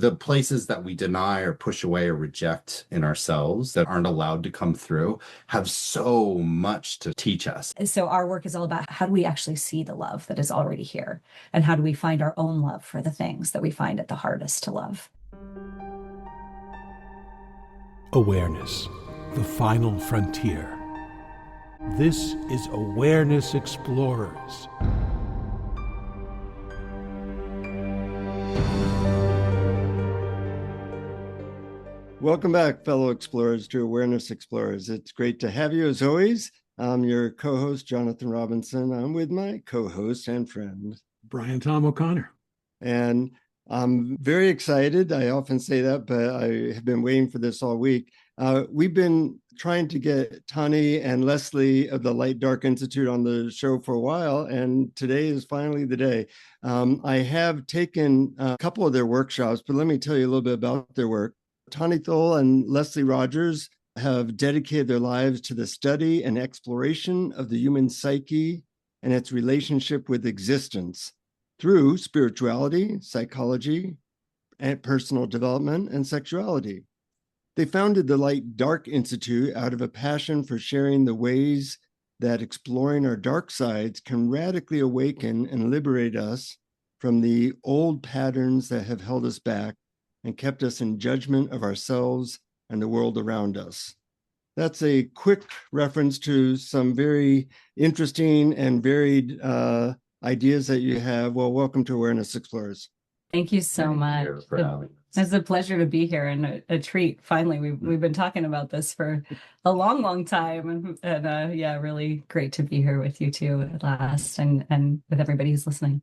The places that we deny or push away or reject in ourselves that aren't allowed to come through have so much to teach us. So our work is all about how do we actually see the love that is already here? And how do we find our own love for the things that we find it the hardest to love? Awareness, the final frontier. This is Awareness Explorers. Welcome back, fellow explorers, to Awareness Explorers. It's great to have you as always. I'm your co-host, Jonathan Robinson. I'm with my co-host and friend, Brian Tom O'Connor. And I'm very excited. I often say that, but I have been waiting for this all week. We've been trying to get Tani and Leslie of the Light Dark Institute on the show for a while, and today is finally the day. I have taken a couple of their workshops, but let me tell you a little bit about their work. Tani Thole and Leslie Rogers have dedicated their lives to the study and exploration of the human psyche and its relationship with existence through spirituality, psychology, and personal development, and sexuality. They founded the Light Dark Institute out of a passion for sharing the ways that exploring our dark sides can radically awaken and liberate us from the old patterns that have held us back and kept us in judgment of ourselves and the world around us. That's a quick reference to some very interesting and varied ideas that you have. Well, welcome to Awareness Explorers. Thank you so much. It's a pleasure to be here and a treat. Finally, we've been talking about this for a long, long time, and yeah, really great to be here with you too at last, and with everybody who's listening.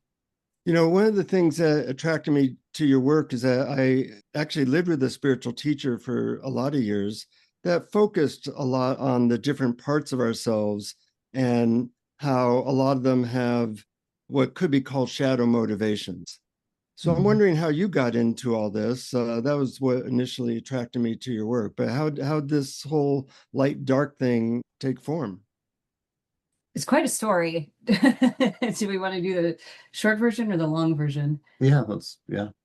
You know, one of the things that attracted me to your work is that I actually lived with a spiritual teacher for a lot of years that focused a lot on the different parts of ourselves and how a lot of them have what could be called shadow motivations. So I'm wondering how you got into all this. That was what initially attracted me to your work. But how'd this whole light dark thing take form? It's quite a story. Do we want to do the short version or the long version? Yeah.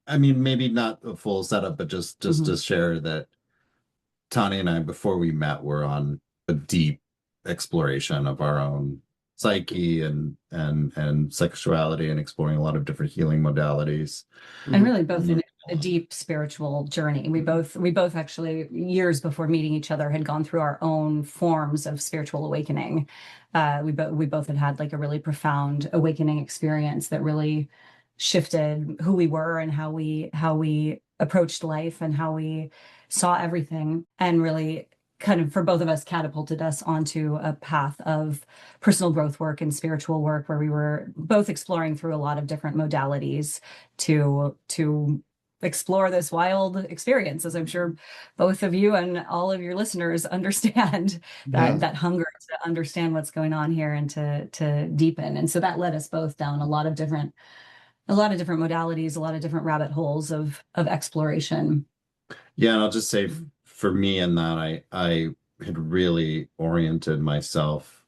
I mean, maybe not a full setup, but just to share that Tani and I, before we met, were on a deep exploration of our own psyche and sexuality, and exploring a lot of different healing modalities. And really both in a deep spiritual journey. We both actually, years before meeting each other, had gone through our own forms of spiritual awakening. We both had like a really profound awakening experience that really shifted who we were and how we approached life and how we saw everything, and really kind of, for both of us, catapulted us onto a path of personal growth work and spiritual work, where we were both exploring through a lot of different modalities to explore this wild experience, as I'm sure both of you and all of your listeners understand, that hunger to understand what's going on here and to deepen. And so that led us both down a lot of different modalities, a lot of different rabbit holes of exploration. Yeah, and I'll just say, for me, in that I had really oriented myself,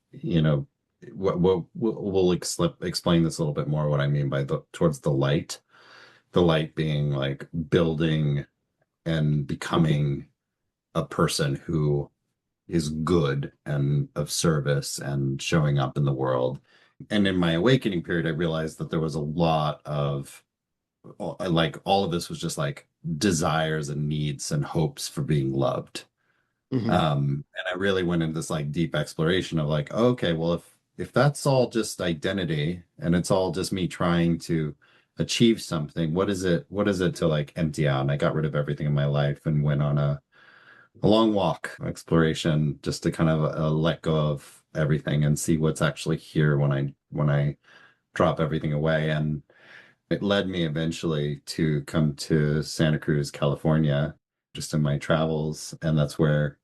we'll explain this a little bit more, what I mean by towards the light being like building and becoming a person who is good and of service and showing up in the world. And in my awakening period, I realized that there was a lot of, like, all of this was just like desires and needs and hopes for being loved. And I really went into this like deep exploration of like, okay, well, if that's all just identity and it's all just me trying to achieve something, what is it to like empty out? And I got rid of everything in my life and went on a long walk, exploration, just to kind of let go of everything and see what's actually here when I drop everything away. And it led me eventually to come to Santa Cruz, California, just in my travels, and that's where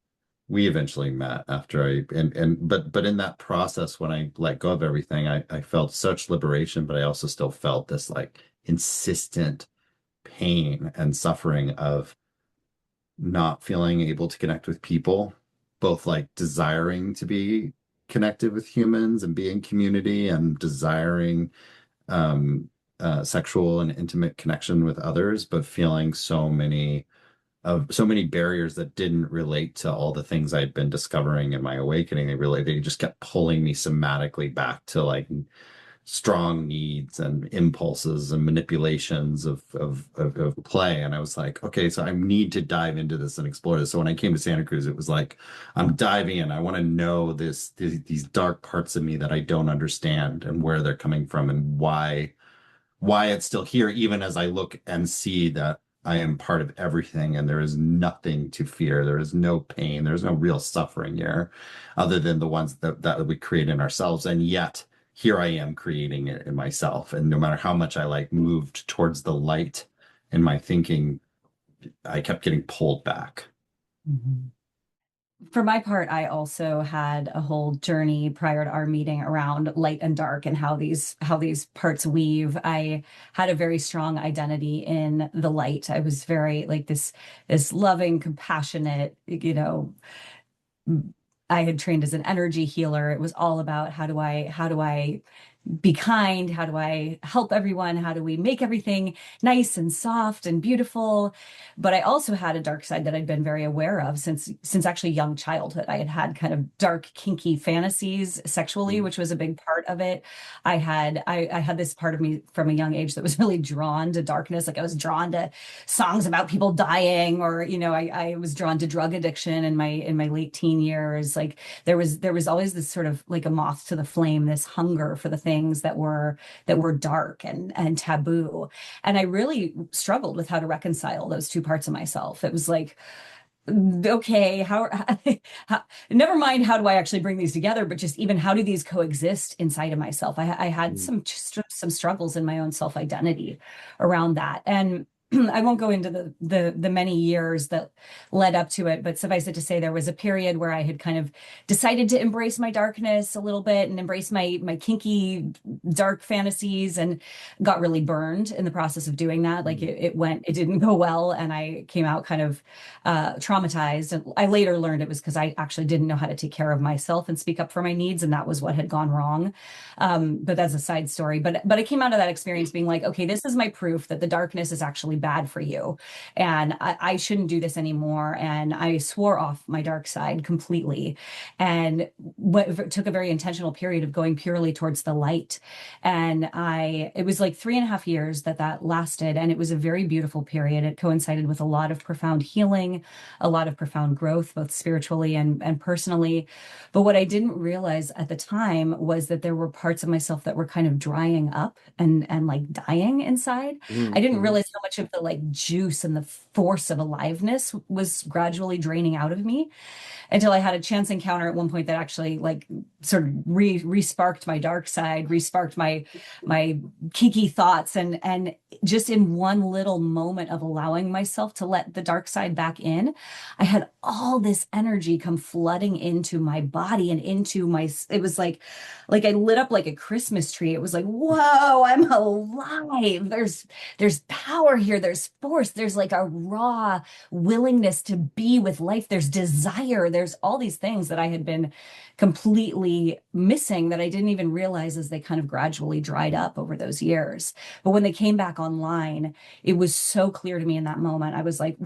we eventually met. After but in that process, when I let go of everything, I felt such liberation, but I also still felt this like insistent pain and suffering of not feeling able to connect with people, both like desiring to be connected with humans and be in community, and desiring sexual and intimate connection with others, but feeling so many barriers that didn't relate to all the things I'd been discovering in my awakening. They just kept pulling me somatically back to like strong needs and impulses and manipulations of play. And I was like, okay, so I need to dive into this and explore this. So when I came to Santa Cruz, it was like, I'm diving in. I want to know these dark parts of me that I don't understand and where they're coming from and why it's still here, even as I look and see that I am part of everything and there is nothing to fear. There is no pain. There's no real suffering here other than the ones that we create in ourselves. And yet here I am creating it in myself. And no matter how much I like moved towards the light in my thinking, I kept getting pulled back. Mm-hmm. For my part, I also had a whole journey prior to our meeting around light and dark and how these parts weave. I had a very strong identity in the light. I was very like this loving, compassionate, I had trained as an energy healer. It was all about how do I be kind? How do I help everyone? How do we make everything nice and soft and beautiful? But I also had a dark side that I'd been very aware of since actually young childhood. I had kind of dark, kinky fantasies sexually, which was a big part of it. I had this part of me from a young age that was really drawn to darkness. Like I was drawn to songs about people dying, or I was drawn to drug addiction in my late teen years. Like there was always this sort of like a moth to the flame, this hunger for the things that were dark and taboo. And I really struggled with how to reconcile those two parts of myself. It was like, okay, never mind how do I actually bring these together, but just even how do these coexist inside of myself? I had some struggles in my own self-identity around that. And I won't go into the many years that led up to it, but suffice it to say, there was a period where I had kind of decided to embrace my darkness a little bit and embrace my kinky dark fantasies, and got really burned in the process of doing that. Like it didn't go well, and I came out kind of traumatized. And I later learned it was because I actually didn't know how to take care of myself and speak up for my needs, and that was what had gone wrong. But that's a side story. But I came out of that experience being like, okay, this is my proof that the darkness is actually bad for you, and I shouldn't do this anymore. And I swore off my dark side completely, and took a very intentional period of going purely towards the light. And it was like 3.5 years that lasted, and it was a very beautiful period. It coincided with a lot of profound healing, a lot of profound growth, both spiritually and personally. But what I didn't realize at the time was that there were parts of myself that were kind of drying up and like dying inside. Mm-hmm. I didn't realize how much of the like juice and the force of aliveness was gradually draining out of me, until I had a chance encounter at one point that actually like sort of re-sparked my dark side, re-sparked my kinky thoughts, and just in one little moment of allowing myself to let the dark side back in, I had all this energy come flooding into my body and into it was like I lit up like a Christmas tree. It was like, whoa, I'm alive. There's power here. There's force. There's like a raw willingness to be with life. There's desire. There's all these things that I had been completely missing that I didn't even realize as they kind of gradually dried up over those years. But when they came back online, it was so clear to me in that moment. I was like,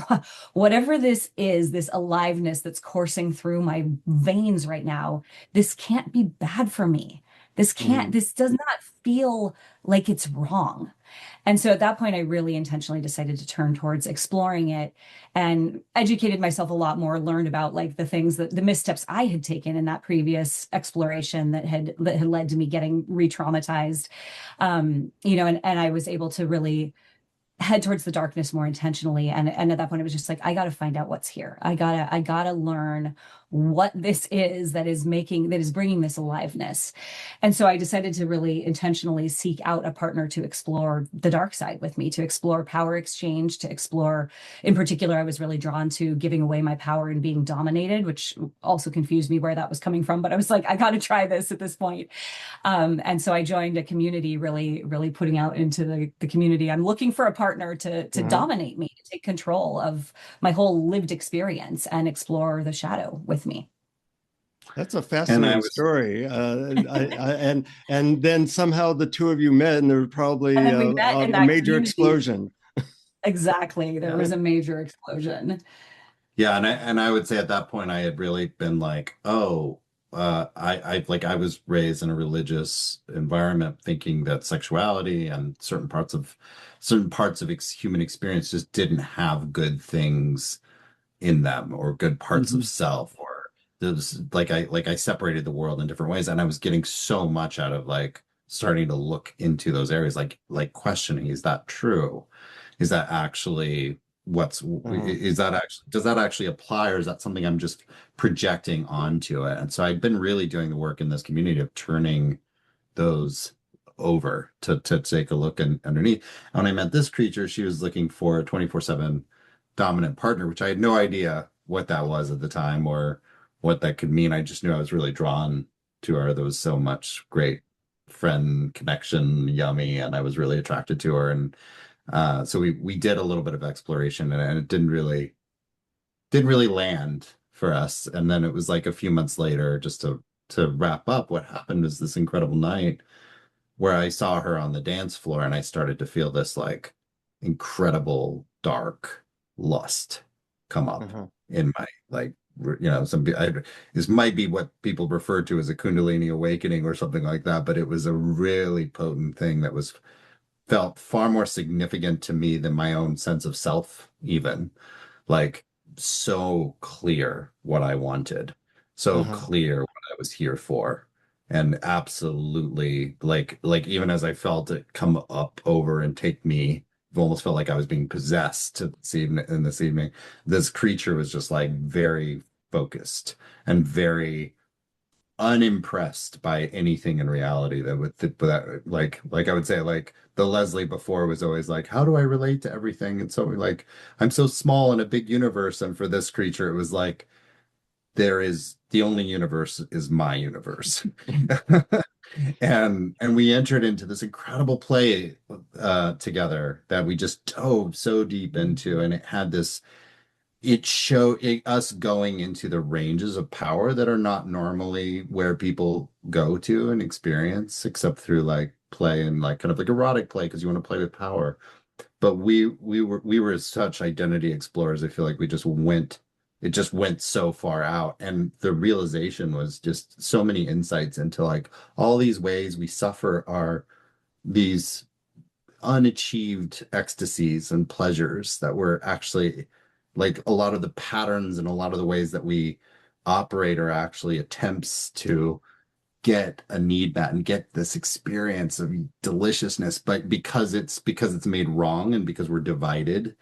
whatever this is, this aliveness that's coursing through my veins right now, this can't be bad for me. This does not feel like it's wrong. And so at that point, I really intentionally decided to turn towards exploring it, and educated myself a lot more, learned about like the things the missteps I had taken in that previous exploration that had led to me getting re-traumatized. And I was able to really head towards the darkness more intentionally. And at that point, it was just like, I got to find out what's here. I gotta learn what this is that is bringing this aliveness. And so I decided to really intentionally seek out a partner to explore the dark side with me, to explore power exchange, to explore, in particular, I was really drawn to giving away my power and being dominated, which also confused me where that was coming from. But I was like, I got to try this at this point. And so I joined a community, really, really putting out into the community. I'm looking for a partner to dominate me, to take control of my whole lived experience and explore the shadow with me. That's a And I fascinating was, story. And then somehow the two of you met, and there was And probably then we met a in that major community. explosion. Exactly. There was a major explosion. yeah, and I would say at that point I had really been like, oh, I was raised in a religious environment thinking that sexuality and certain parts of human experience just didn't have good things in them or good parts of Mhm. self, or there's like I separated the world in different ways, and I was getting so much out of like starting to look into those areas, like questioning, is that true? Is that actually Uh-huh. is that actually, does that actually apply, or is that something I'm just projecting onto it? And so I've been really doing the work in this community of turning those over to take a look underneath. And when I met this creature, she was looking for a 24/7 dominant partner, which I had no idea what that was at the time or what that could mean. I just knew I was really drawn to her. There was so much great friend connection, yummy, and I was really attracted to her. And so we did a little bit of exploration, and it didn't really land for us. And then it was like a few months later, just to wrap up, what happened was this incredible night where I saw her on the dance floor, and I started to feel this like incredible dark lust come up Uh-huh. in my like this might be what people refer to as a Kundalini awakening or something like that, but it was a really potent thing that was felt far more significant to me than my own sense of self, even like so clear what I wanted, so Uh-huh. clear what I was here for. And absolutely like even as I felt it come up over and take me, it almost felt like I was being possessed to this evening in this evening. This creature was just like very focused and very unimpressed by anything in reality that like I would say, like the Leslie before was always like, how do I relate to everything? And so like I'm so small in a big universe. And for this creature, it was like there is the only universe is my universe. And we entered into this incredible play together that we just dove so deep into, and it had this it showed us going into the ranges of power that are not normally where people go to and experience, except through like play and like kind of like erotic play because you want to play with power. But we were such identity explorers. I feel like it just went so far out, and the realization was just so many insights into like all these ways we suffer are these unachieved ecstasies and pleasures that were actually like a lot of the patterns and a lot of the ways that we operate are actually attempts to get a need met and get this experience of deliciousness, but because it's made wrong and because we're divided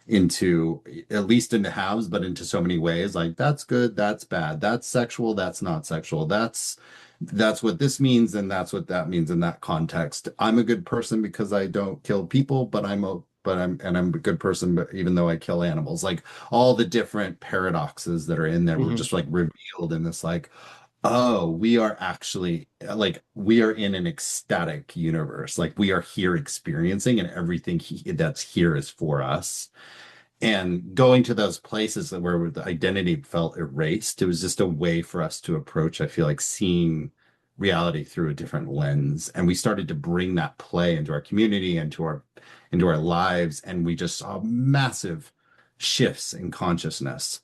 into at least into halves, but into so many ways. Like that's good, that's bad, that's sexual, that's not sexual, that's what this means, and that's what that means in that context. I'm a good person because I don't kill people, but I'm a good person, but even though I kill animals, like all the different paradoxes that are in there were Mhm. just like revealed in this like, oh, we are actually like we are in an ecstatic universe. Like we are here experiencing, and everything that's here is for us. And going to those places where the identity felt erased, it was just a way for us to approach, I feel like, seeing reality through a different lens. And we started to bring that play into our community and into our lives. And we just saw massive shifts in consciousness.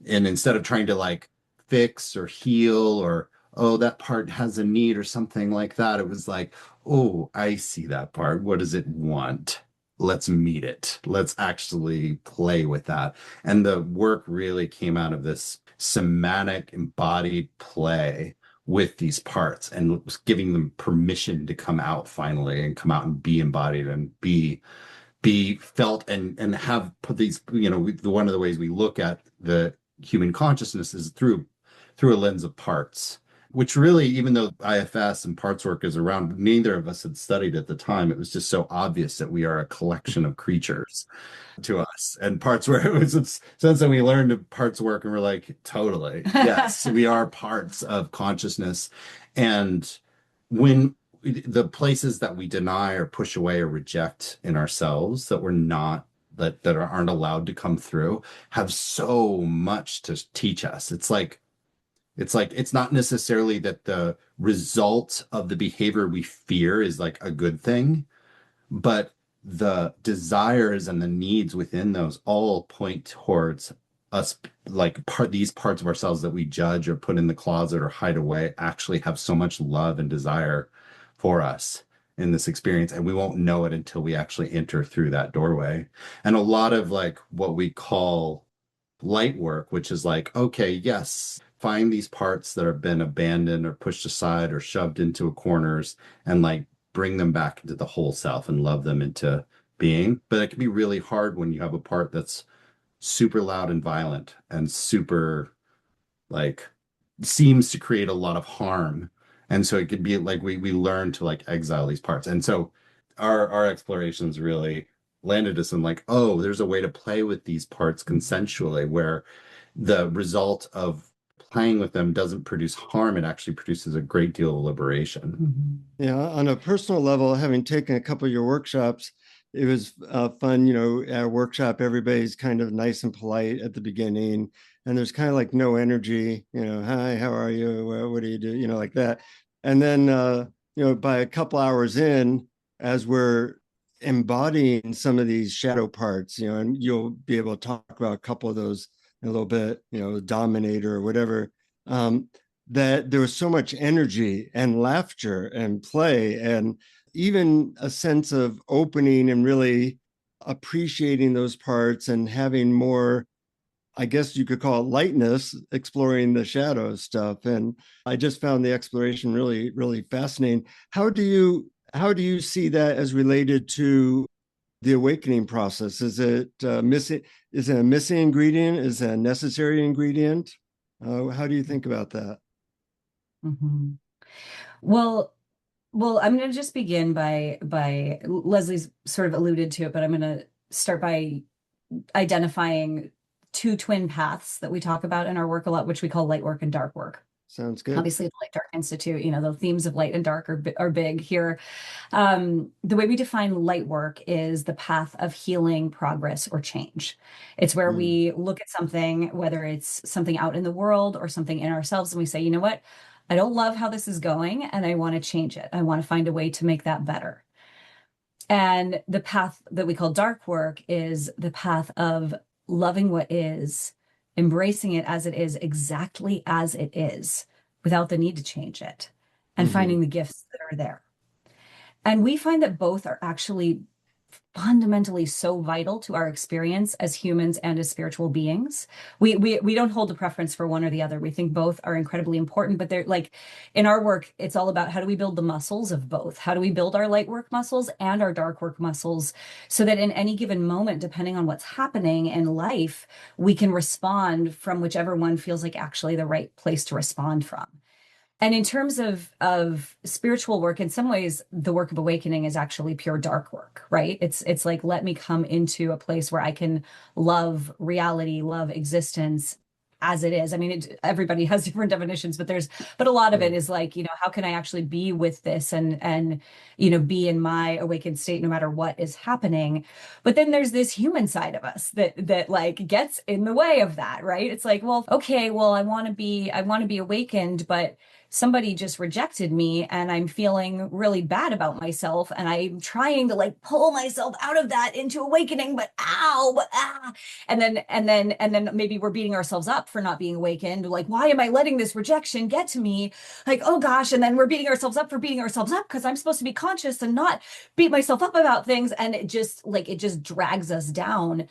And instead of trying to like fix or heal or, oh, that part has a need or something like that, it was like, oh, I see that part. What does it want? Let's meet it. Let's actually play with that. And the work really came out of this somatic embodied play with these parts and was giving them permission to come out finally and come out and be embodied and be felt and have put these, one of the ways we look at the human consciousness is through a lens of parts, which really, even though IFS and parts work is around, neither of us had studied at the time. It was just so obvious that we are a collection of creatures to us. And parts where it was since then we learned parts work and we're like, totally, yes, we are parts of consciousness. And when the places that we deny or push away or reject in ourselves that we're not that aren't allowed to come through have so much to teach us. It's like, it's not necessarily that the result of the behavior we fear is like a good thing, but the desires and the needs within those all point towards us, like these parts of ourselves that we judge or put in the closet or hide away actually have so much love and desire for us in this experience, and we won't know it until we actually enter through that doorway. And a lot of like what we call light work, which is like, okay, yes, find these parts that have been abandoned or pushed aside or shoved into corners, and like bring them back into the whole self and love them into being. But it can be really hard when you have a part that's super loud and violent and super like seems to create a lot of harm. And so it could be like we learn to like exile these parts. And so our explorations really landed us in like, oh, there's a way to play with these parts consensually where the result of playing with them doesn't produce harm. It actually produces a great deal of liberation. Mm-hmm. Yeah, on a personal level, having taken a couple of your workshops, it was fun. At a workshop, everybody's kind of nice and polite at the beginning, and there's kind of like no energy. Hi, how are you? What do you do? Like that. And then, by a couple hours in, as we're embodying some of these shadow parts, and you'll be able to talk about a couple of those in a little bit, dominator or whatever. That there was so much energy and laughter and play and even a sense of opening and really appreciating those parts and having more, I guess you could call it lightness, exploring the shadow stuff. And I just found the exploration really, really fascinating. How do you see that as related to the awakening process? Is it missing? Is it a missing ingredient? Is it a necessary ingredient? How do you think about that? Mm-hmm. Well, I'm going to just begin by Leslie's sort of alluded to it, but I'm going to start by identifying two twin paths that we talk about in our work a lot, which we call light work and dark work. Sounds good. Obviously, the Light Dark Institute, the themes of light and dark are big here. The way we define light work is the path of healing, progress, or change. It's where we look at something, whether it's something out in the world or something in ourselves, and we say, you know what? I don't love how this is going, and I want to change it. I want to find a way to make that better. And the path that we call dark work is the path of loving what is, embracing it as it is, exactly as it is, without the need to change it, and finding the gifts that are there. And we find that both are actually fundamentally so vital to our experience as humans and as spiritual beings. We don't hold a preference for one or the other. We think both are incredibly important, but they're like, in our work, it's all about how do we build the muscles of both? How do we build our light work muscles and our dark work muscles so that in any given moment, depending on what's happening in life, we can respond from whichever one feels like actually the right place to respond from. And in terms of spiritual work, in some ways, the work of awakening is actually pure dark work, right? It's like, let me come into a place where I can love reality, love existence as it is. I mean, everybody has different definitions, but a lot of it is like, how can I actually be with this and be in my awakened state no matter what is happening? But then there's this human side of us that like gets in the way of that, right? It's like, well, okay, well, I want to be awakened, but somebody just rejected me and I'm feeling really bad about myself, and I'm trying to like pull myself out of that into awakening, but and then maybe we're beating ourselves up for not being awakened, like, why am I letting this rejection get to me? Like, oh gosh. And then we're beating ourselves up for beating ourselves up because I'm supposed to be conscious and not beat myself up about things, and it just drags us down.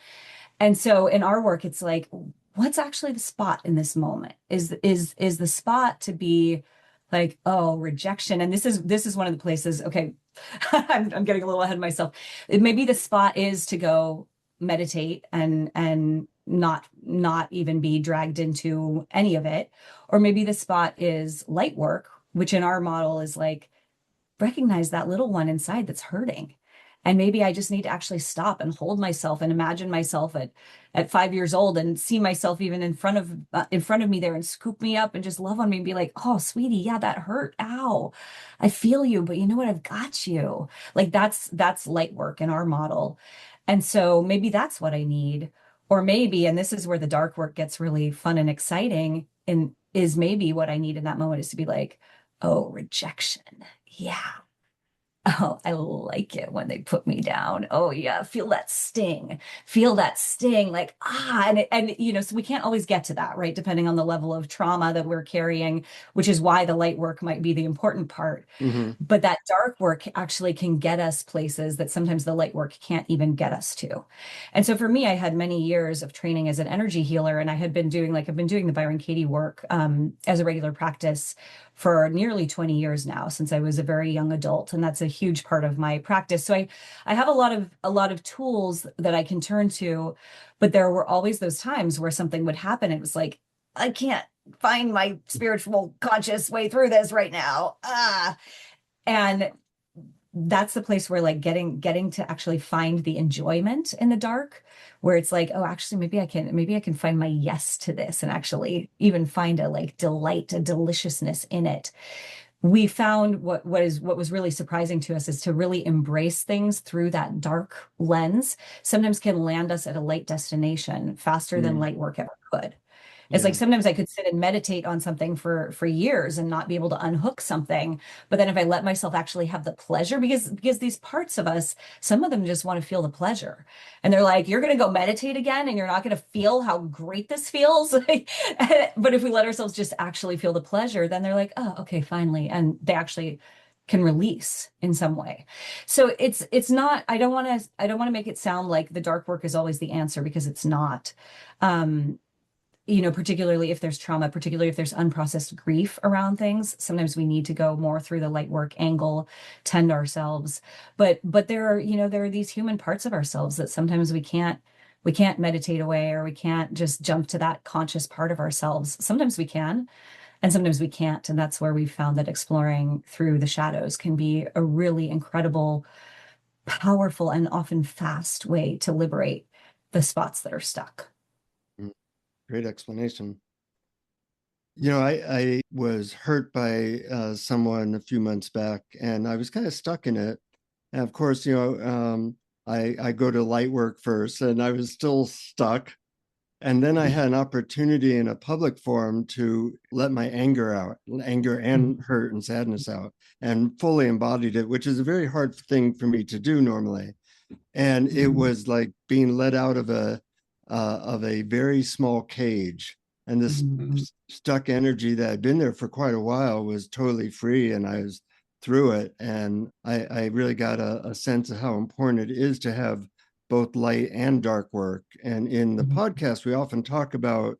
And so in our work, it's like, what's actually the spot in this moment? Is the spot to be like, oh, rejection? And this is one of the places, okay, I'm getting a little ahead of myself. Maybe the spot is to go meditate and not even be dragged into any of it. Or maybe the spot is light work, which in our model is like, recognize that little one inside that's hurting. And maybe I just need to actually stop and hold myself and imagine myself at 5 years old and see myself even in front of me there and scoop me up and just love on me and be like, oh, sweetie, yeah, that hurt. Ow, I feel you. But you know what? I've got you. Like that's light work in our model. And so maybe that's what I need. Or maybe, and this is where the dark work gets really fun and exciting, and is maybe what I need in that moment is to be like, oh, rejection. Yeah. Oh, I like it when they put me down. Oh yeah, feel that sting. Feel that sting. Like, and you know, so we can't always get to that, right? Depending on the level of trauma that we're carrying, which is why the light work might be the important part. Mm-hmm. But that dark work actually can get us places that sometimes the light work can't even get us to. And so for me, I had many years of training as an energy healer, and I had been doing I've been doing the Byron Katie work as a regular practice for nearly 20 years now, since I was a very young adult, and that's a huge part of my practice. So I have a lot of tools that I can turn to, but there were always those times where something would happen. It was like, I can't find my spiritual conscious way through this right now. And that's the place where like getting to actually find the enjoyment in the dark, where it's like, oh, actually maybe I can find my yes to this, and actually even find a like delight, a deliciousness in it. We found what was really surprising to us is to really embrace things through that dark lens sometimes can land us at a light destination faster than light work ever could. It's like sometimes I could sit and meditate on something for years and not be able to unhook something. But then if I let myself actually have the pleasure, because these parts of us, some of them just want to feel the pleasure. And they're like, you're going to go meditate again and you're not going to feel how great this feels. But if we let ourselves just actually feel the pleasure, then they're like, oh, okay, finally. And they actually can release in some way. So it's not, I don't want to make it sound like the dark work is always the answer, because it's not. You know, particularly if there's trauma, particularly if there's unprocessed grief around things, sometimes we need to go more through the light work angle, tend ourselves. But there are these human parts of ourselves that sometimes we can't meditate away, or we can't just jump to that conscious part of ourselves. Sometimes we can, and sometimes we can't. And that's where we've found that exploring through the shadows can be a really incredible, powerful, and often fast way to liberate the spots that are stuck. Great explanation. You know, I was hurt by someone a few months back, and I was kind of stuck in it. And of course, you know, I go to light work first, and I was still stuck. And then I had an opportunity in a public forum to let my anger out, anger and hurt and sadness out, and fully embodied it, which is a very hard thing for me to do normally. And it was like being let out of a very small cage, and this stuck energy that had been there for quite a while was totally free, and I was through it. And I really got a sense of how important it is to have both light and dark work. And in the podcast, we often talk about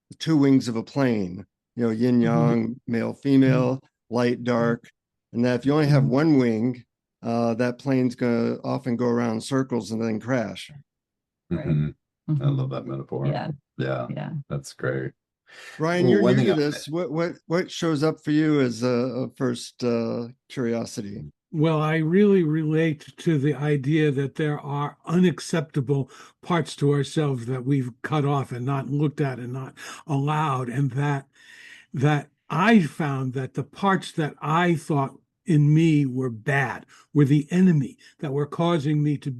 the two wings of a plane, you know, yin yang, male, female, light, dark. And that if you only have one wing, that plane's going to often go around in circles and then crash. Mm-hmm. I love that metaphor. Yeah, that's great. Ryan, you're new to this. What shows up for you as a first curiosity? Well, I really relate to the idea that there are unacceptable parts to ourselves that we've cut off and not looked at and not allowed, and that I found that the parts that I thought in me were bad, were the enemy, that were causing me to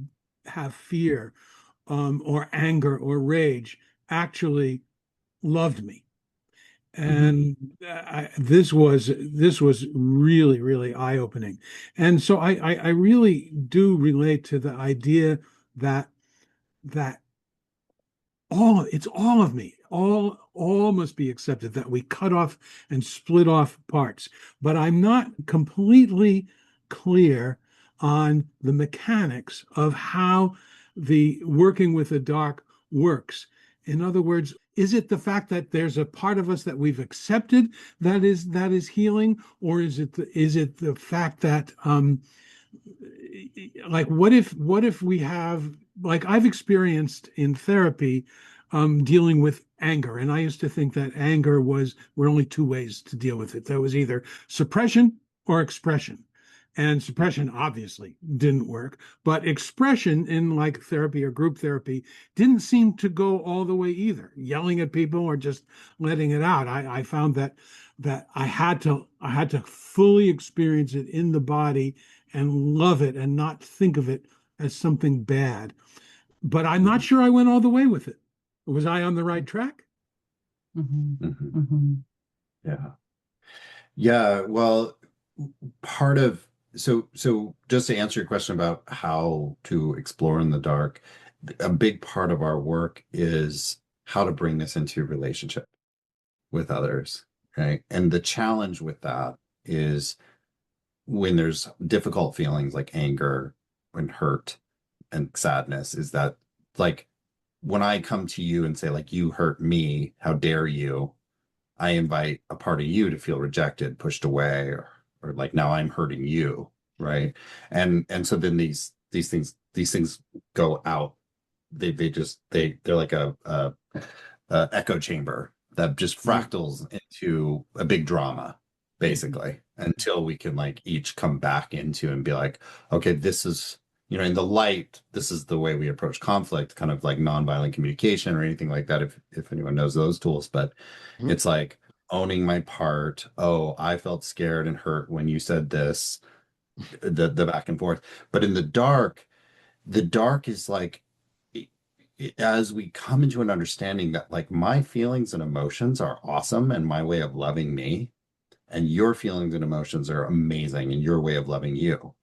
have fear, or anger or rage, actually loved me. And this was really, really eye-opening. And so I really do relate to the idea that it's all of me, all must be accepted, that we cut off and split off parts. But I'm not completely clear on the mechanics of how the working with the dark works. In other words, is it the fact that there's a part of us that we've accepted that is healing, or is it the fact that like what if we have, like I've experienced in therapy dealing with anger, and I used to think that anger were only two ways to deal with it. There was either suppression or expression. And suppression obviously didn't work, but expression in like therapy or group therapy didn't seem to go all the way either. Yelling at people or just letting it out. I found that I had to fully experience it in the body and love it and not think of it as something bad. But I'm not sure I went all the way with it. Was I on the right track? Mhm. Mhm. Mhm. Yeah. Yeah. Well, part of so just to answer your question about how to explore in the dark, a big part of our work is how to bring this into your relationship with others, right? And the challenge with that is when there's difficult feelings like anger and hurt and sadness, is that like when I come to you and say like you hurt me, how dare you? I invite a part of you to feel rejected, pushed away, or like now I'm hurting you, right? And so then these things go out. They're like a echo chamber that just Mhm. fractals into a big drama, basically, until we can like each come back into and be like, okay, this is, in the light, this is the way we approach conflict, kind of like nonviolent communication or anything like that, if anyone knows those tools. But Mhm. it's like owning my part. Oh, I felt scared and hurt when you said this, the back and forth. But in the dark is like as we come into an understanding that like my feelings and emotions are awesome and my way of loving me, and your feelings and emotions are amazing and your way of loving you.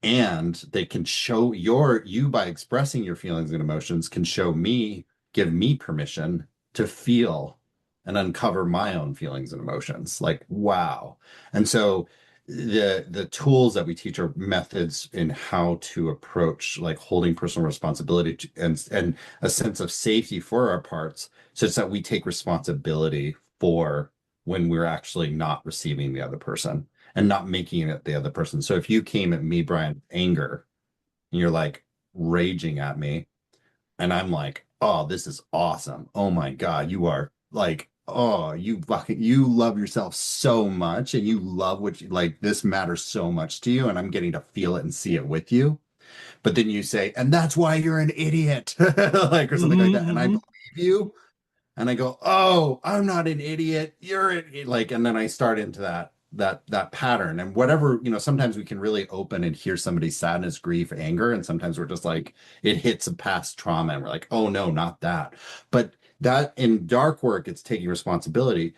And they can show you by expressing your feelings and emotions can show me, give me permission to feel and uncover my own feelings and emotions. Like, wow. And so the tools that we teach are methods in how to approach like holding personal responsibility and a sense of safety for our parts, such that we take responsibility for when we're actually not receiving the other person and not making it the other person. So if you came at me, Brian, with anger, and you're like raging at me, and I'm like, oh, this is awesome. Oh my God, you are like, oh, you love yourself so much and you love what you like, this matters so much to you, and I'm getting to feel it and see it with you. But then you say, and that's why you're an idiot, like, or something like that. And I Hmm. believe you. And I go, "Oh, I'm not an idiot. You're like," and then I start into that pattern. And whatever, sometimes we can really open and hear somebody's sadness, grief, anger, and sometimes we're just like it hits a past trauma and we're like, "Oh no, not that." But that in dark work, it's taking responsibility.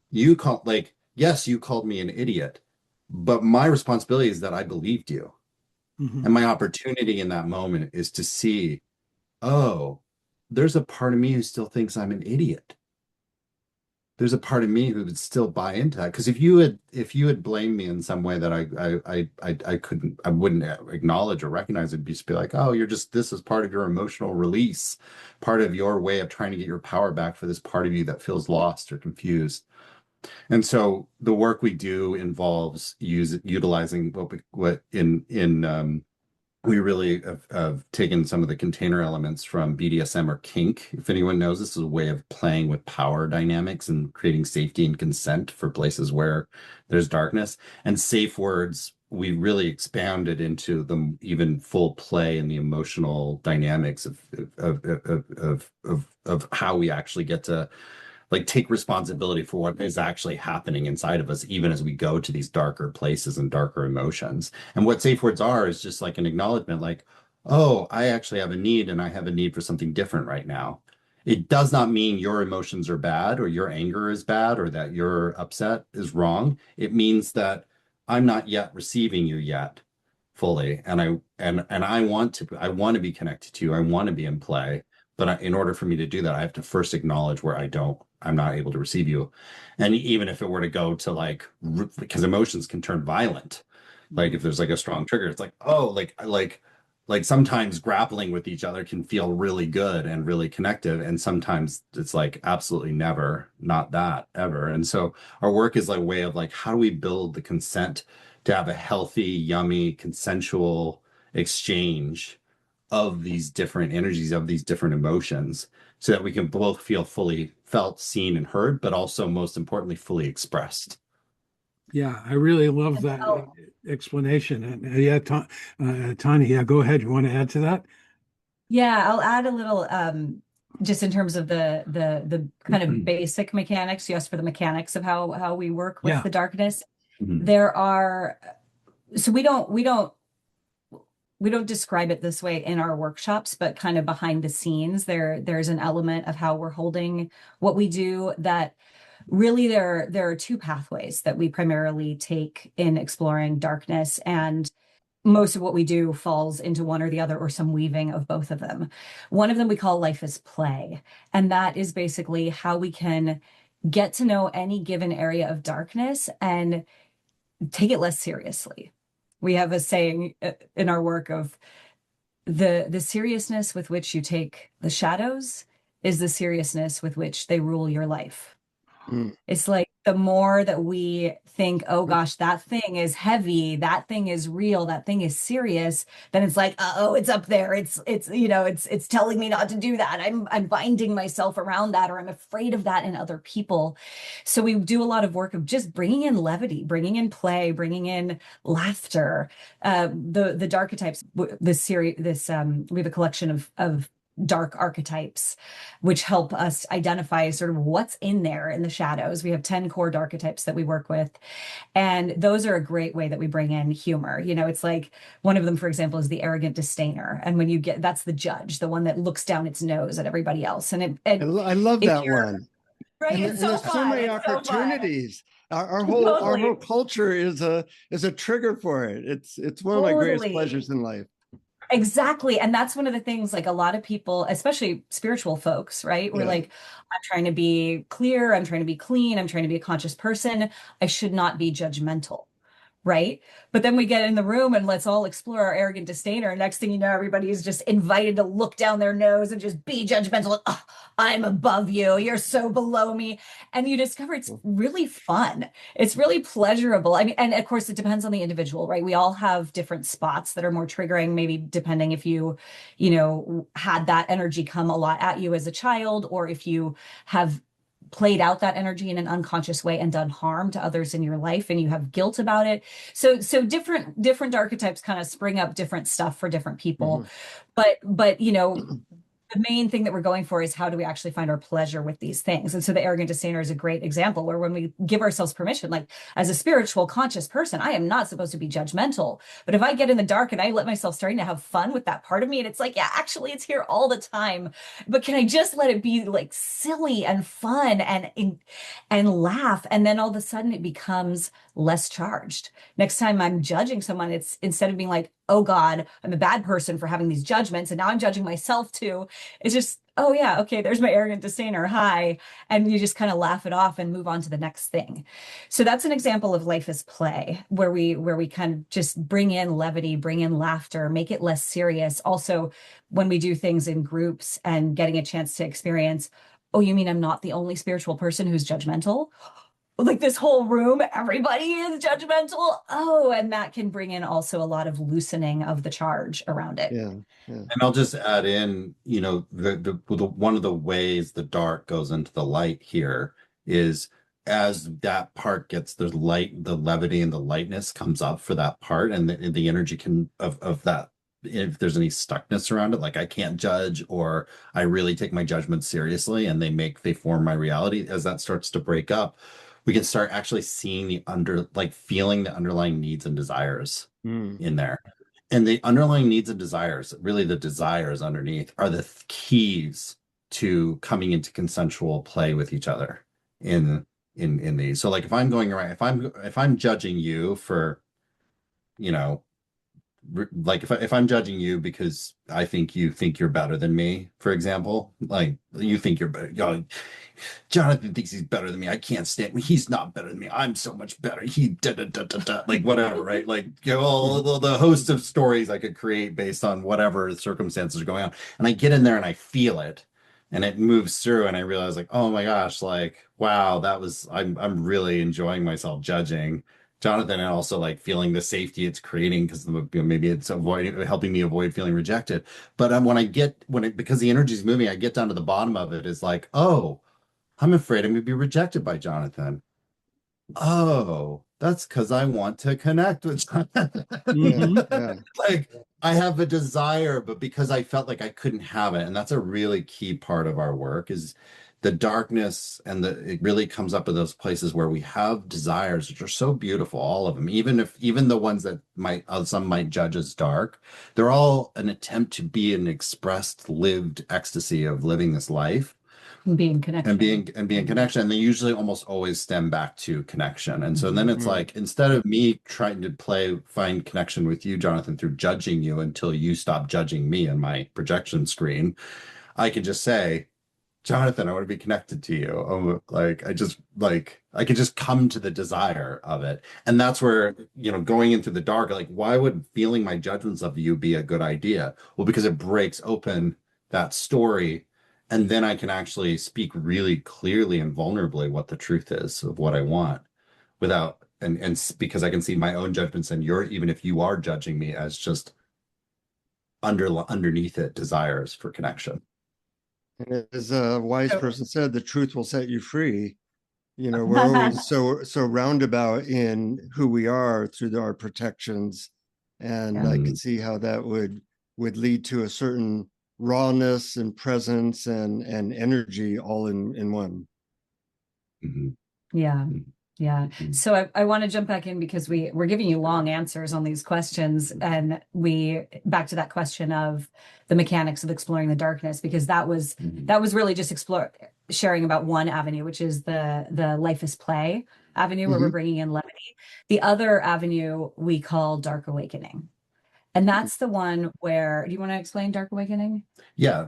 Yes, you called me an idiot, but my responsibility is that I believed you. Hmm. And my opportunity in that moment is to see, oh, there's a part of me who still thinks I'm an idiot. There's a part of me who would still buy into that. Because if you had blamed me in some way that I wouldn't acknowledge or recognize, it'd just be like, oh, this is part of your emotional release, part of your way of trying to get your power back for this part of you that feels lost or confused. And so the work we do involves utilizing what in we really have taken some of the container elements from BDSM or kink. If anyone knows, this is a way of playing with power dynamics and creating safety and consent for places where there's darkness. And safe words, we really expanded into the even full play and the emotional dynamics of how we actually get to like take responsibility for what is actually happening inside of us, even as we go to these darker places and darker emotions. And what safe words are is just like an acknowledgement, like, oh, I actually have a need and I have a need for something different right now. It does not mean your emotions are bad or your anger is bad or that your upset is wrong. It means that I'm not yet receiving you yet fully. And I want to be connected to you. I want to be in play. But in order for me to do that, I have to first acknowledge where I'm not able to receive you. And even if it were to go to like, because emotions can turn violent, like if there's like a strong trigger, it's like, oh, like sometimes grappling with each other can feel really good and really connective. And sometimes it's like absolutely never, not that ever. And so our work is like a way of like, how do we build the consent to have a healthy, yummy, consensual exchange of these different energies, of these different emotions, so that we can both feel fully felt, seen, and heard, but also, most importantly, fully expressed. Yeah, I really love And that so, explanation. And yeah, Tani, yeah, go ahead. You want to add to that? yeah, I'll add a little just in terms of the kind of basic mechanics, yes, for the mechanics of how we work with Yeah. the darkness. Mhm. There are so we don't don't describe it this way in our workshops, but kind of behind the scenes, there's an element of how we're holding what we do that really there are two pathways that we primarily take in exploring darkness, and most of what we do falls into one or the other or some weaving of both of them. One of them we call life is play, and that is basically how we can get to know any given area of darkness and take it less seriously. We have a saying in our work of the seriousness with which you take the shadows is the seriousness with which they rule your life. Mm. It's like the more that we think, oh gosh, that thing is heavy, that thing is real, that thing is serious, then it's like, oh, it's up there. It's telling me not to do that. I'm binding myself around that, or I'm afraid of that in other people. So we do a lot of work of just bringing in levity, bringing in play, bringing in laughter. The archetypes, this series, we have a collection of dark archetypes, which help us identify sort of what's in there in the shadows. We have 10 core archetypes that we work with. And those are a great way that we bring in humor. It's like one of them, for example, is the arrogant disdainer. And when that's the judge, the one that looks down its nose at everybody else. I love that one. Right. And It's so there's so fun. many It's so fun. opportunities. Our whole Totally. culture is a trigger for it. It's one of my greatest Totally. pleasures in life. Exactly. And that's one of the things, like a lot of people, especially spiritual folks, right? We're Yeah. like, I'm trying to be clear, I'm trying to be clean, I'm trying to be a conscious person. I should not be judgmental. Right. But then we get in the room and let's all explore our arrogant disdainer. And next thing you know, everybody is just invited to look down their nose and just be judgmental. Oh, I'm above you. You're so below me. And you discover it's really fun. It's really pleasurable. I mean, and of course, it depends on the individual, right? We all have different spots that are more triggering, maybe depending if you had that energy come a lot at you as a child, or if you have played out that energy in an unconscious way and done harm to others in your life and you have guilt about it. So different archetypes kind of spring up different stuff for different people. But the main thing that we're going for is how do we actually find our pleasure with these things? And so the arrogant disdainer is a great example where when we give ourselves permission, like as a spiritual conscious person, I am not supposed to be judgmental. But if I get in the dark and I let myself starting to have fun with that part of me, and it's like, yeah, actually it's here all the time. But can I just let it be like silly and fun and laugh? And then all of a sudden it becomes less charged. Next time I'm judging someone, it's instead of being like, oh God, I'm a bad person for having these judgments, and now I'm judging myself too. It's just, oh yeah, okay, there's my arrogant disdainer. Hi. And you just kind of laugh it off and move on to the next thing. So that's an example of life as play, where we kind of just bring in levity, bring in laughter, make it less serious. Also, when we do things in groups and getting a chance to experience, oh, you mean I'm not the only spiritual person who's judgmental? Like this whole room, everybody is judgmental. Oh, and that can bring in also a lot of loosening of the charge around it. Yeah. And I'll just add in, the one of the ways the dark goes into the light here is as that part gets the light, the levity and the lightness comes up for that part, and the energy of that, if there's any stuckness around it, like I can't judge, or I really take my judgments seriously and they form my reality, as that starts to break up, we can start actually seeing feeling the underlying needs and desires in there. And the underlying needs and desires, really the desires underneath, are the keys to coming into consensual play with each other in these. So like if I'm going around, if I'm judging you for, like if I'm judging you because I think you think you're better than me, for example, like you think you're better. Jonathan thinks he's better than me. I can't stand him. He's not better than me. I'm so much better. He da da da da da. Like whatever, right? Like all the host of stories I could create based on whatever circumstances are going on. And I get in there and I feel it, and it moves through, and I realize like, oh my gosh, like wow, I'm really enjoying myself judging Jonathan, and also like feeling the safety it's creating because maybe it's helping me avoid feeling rejected. But because the energy is moving, I get down to the bottom of it is like, oh, I'm afraid I'm going to be rejected by Jonathan. Oh, that's because I want to connect with Jonathan. Mhm. Yeah. Like I have a desire, but because I felt like I couldn't have it. And that's a really key part of our work is the darkness and it really comes up in those places where we have desires, which are so beautiful, all of them, even the ones that some might judge as dark, they're all an attempt to be an expressed, lived ecstasy of living this life Being connection. and being connection. And they usually almost always stem back to connection. And so then it's like, instead of me trying to find connection with you, Jonathan, through judging you until you stop judging me in my projection screen, I can just say, Jonathan, I want to be connected to you. I could just come to the desire of it. And that's where, going into the dark, like, why would feeling my judgments of you be a good idea? Well, because it breaks open that story. And then I can actually speak really clearly and vulnerably what the truth is of what I want because I can see my own judgments and even if you are judging me as just underneath it, desires for connection. And as a wise person said, the truth will set you free. We're always so roundabout in who we are through our protections. And I could see how that would lead to a certain rawness and presence and energy all in one. Mm-hmm. Yeah. Mm-hmm. Yeah. So I want to jump back in because we're giving you long answers on these questions, and back to that question of the mechanics of exploring the darkness, because that was really just sharing about one avenue, which is the life is play avenue, where we're bringing in levity. The other avenue we call dark awakening. And that's the one where, do you want to explain dark awakening? Yeah.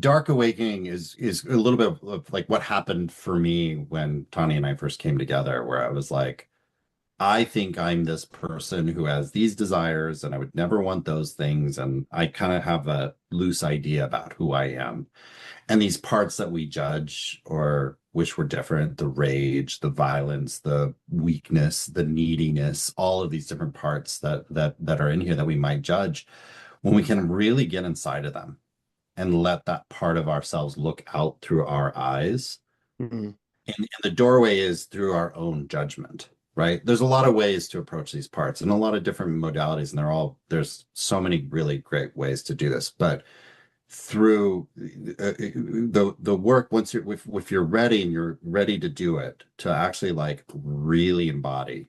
Dark awakening is a little bit of like what happened for me when Tani and I first came together, where I was like, I think I'm this person who has these desires and I would never want those things. And I kind of have a loose idea about who I am. And these parts that we judge or wish were different, the rage, the violence, the weakness, the neediness, all of these different parts that are in here that we might judge, when we can really get inside of them and let that part of ourselves look out through our eyes. Mm-hmm. And the doorway is through our own judgment, right? There's a lot of ways to approach these parts and a lot of different modalities, and there's so many really great ways to do this. But through the work, if you're ready and you're ready to do it, to actually like really embody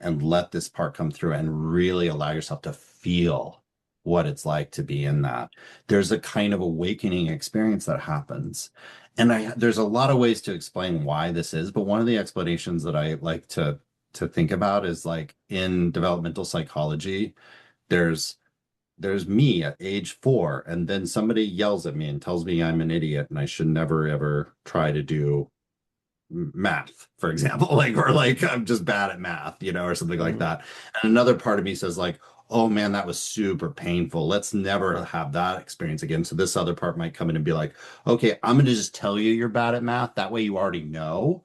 and let this part come through and really allow yourself to feel what it's like to be in that. There's a kind of awakening experience that happens. And there's a lot of ways to explain why this is, but one of the explanations that I like to think about is like in developmental psychology, there's me at age 4, and then somebody yells at me and tells me I'm an idiot and I should never ever try to do math, for example, or I'm just bad at math, or something like that. And another part of me says like, oh man, that was super painful. Let's never have that experience again. So this other part might come in and be like, okay, I'm going to just tell you you're bad at math. That way you already know.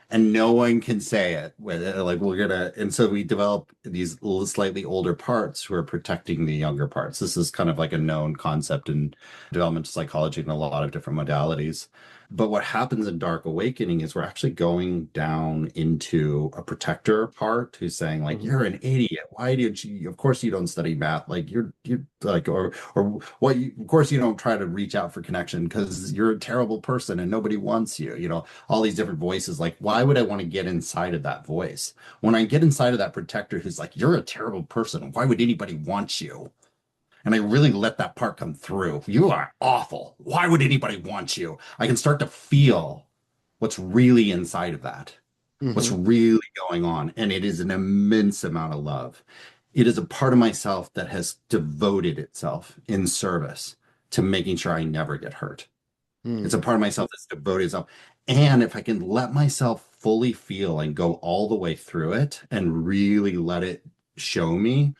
And no one can say it. And so we develop these slightly older parts who are protecting the younger parts. This is kind of like a known concept in developmental psychology and a lot of different modalities. But what happens in dark awakening is we're actually going down into a protector part who's saying like, you're an idiot. Why did you, of course you don't study math. Like you're like, or what, of course you don't try to reach out for connection because you're a terrible person and nobody wants you, all these different voices. Like, why would I want to get inside of that voice? When I get inside of that protector who's like, you're a terrible person. Why would anybody want you? And I really let that part come through. You are awful. Why would anybody want you? I can start to feel what's really inside of that, what's really going on. And it is an immense amount of love. It is a part of myself that has devoted itself in service to making sure I never get hurt. It's a part of myself that's devoted itself. And if I can let myself fully feel and go all the way through it and really let it show me,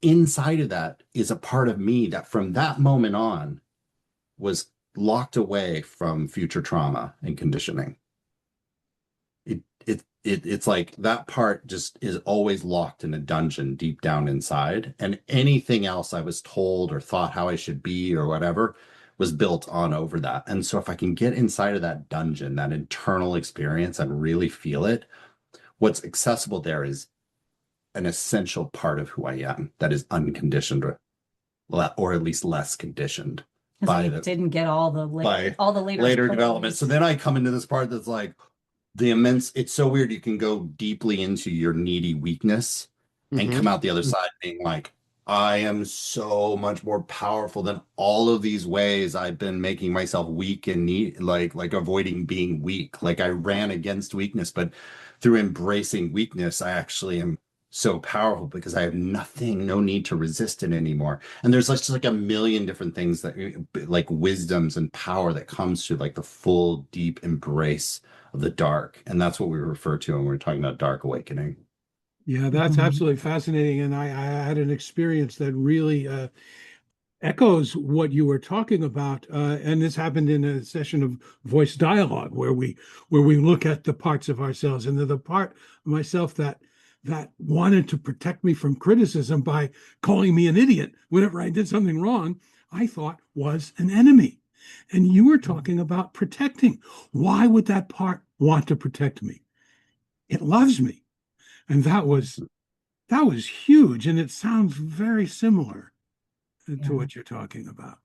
inside of that is a part of me that from that moment on was locked away from future trauma and conditioning. It's like that part just is always locked in a dungeon deep down inside, and anything else I was told or thought how I should be or whatever was built on over that. And so if I can get inside of that dungeon, that internal experience, and really feel it, what's accessible there is an essential part of who I am that is unconditioned, or at least less conditioned by the didn't get all the by all the later later development. So then I come into this part that's like the immense, it's so weird. You can go deeply into your needy weakness and come out the other side being like, I am so much more powerful than all of these ways I've been making myself weak and need, like avoiding being weak. Like I ran against weakness, but through embracing weakness, I actually am so powerful because I have nothing, no need to resist it anymore. And there's just like a million different things that like wisdoms and power that comes to like the full deep embrace of the dark. And that's what we refer to when we're talking about dark awakening. Yeah, that's absolutely fascinating. And I had an experience that really echoes what you were talking about. And this happened in a session of voice dialogue where we look at the parts of ourselves, and the part of myself that wanted to protect me from criticism by calling me an idiot whenever I did something wrong, I thought was an enemy. And you were talking about protecting. Why would that part want to protect me? It loves me. And that was huge. And it sounds very similar to what you're talking about.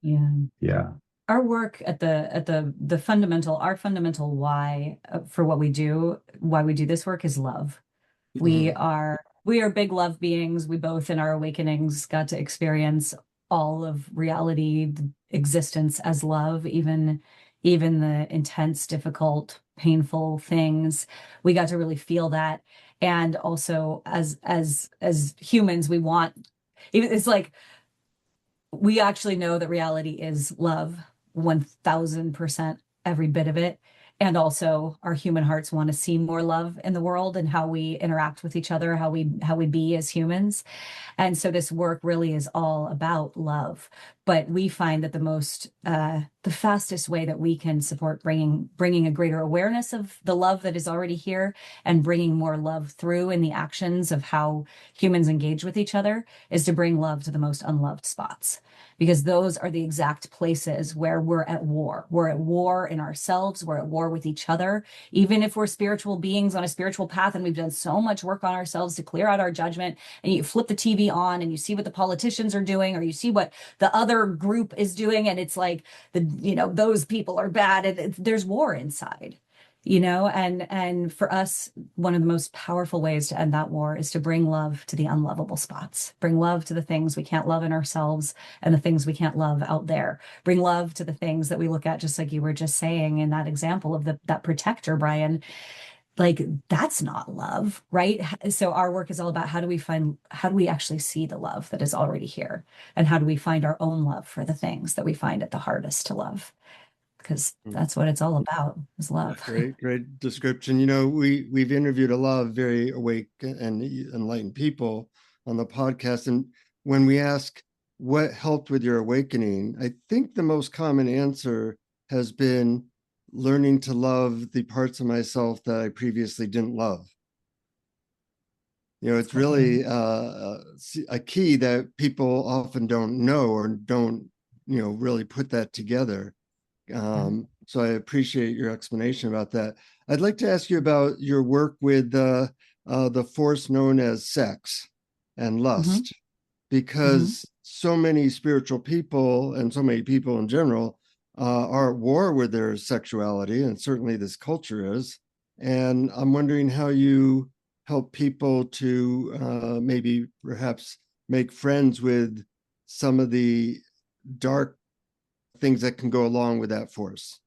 Yeah. Yeah. Our work at the fundamental, our fundamental why for what we do, why we do this work is love. We are big love beings. We both in our awakenings got to experience all of reality, existence as love, even the intense, difficult, painful things. We got to really feel that. And also as humans, we want, it's like we actually know that reality is love 1000%, every bit of it. And also our human hearts want to see more love in the world and how we interact with each other, how we be as humans. And so this work really is all about love. But we find that the fastest way that we can support bringing a greater awareness of the love that is already here and bringing more love through in the actions of how humans engage with each other is to bring love to the most unloved spots. Because those are the exact places where we're at war. We're at war in ourselves. We're at war with each other. Even if we're spiritual beings on a spiritual path and we've done so much work on ourselves to clear out our judgment, and you flip the TV on and you see what the politicians are doing, or you see what the other group is doing, and it's like those people are bad, and there's war inside. And for us, one of the most powerful ways to end that war is to bring love to the unlovable spots, bring love to the things we can't love in ourselves and the things we can't love out there, bring love to the things that we look at, just like you were just saying in that example of that protector, Brian. Like, that's not love, right? So our work is all about how do we actually see the love that is already here, and how do we find our own love for the things that we find it the hardest to love, because that's what it's all about, is love. Great description. We've interviewed a lot of very awake and enlightened people on the podcast, and when we ask what helped with your awakening, I think the most common answer has been learning to love the parts of myself that I previously didn't love. It's really a key that people often don't know or don't really put that together. So I appreciate your explanation about that. I'd like to ask you about your work with the force known as sex and lust, because so many spiritual people and so many people in general are at war with their sexuality, and certainly this culture is. And I'm wondering how you help people to maybe perhaps make friends with some of the dark things that can go along with that force.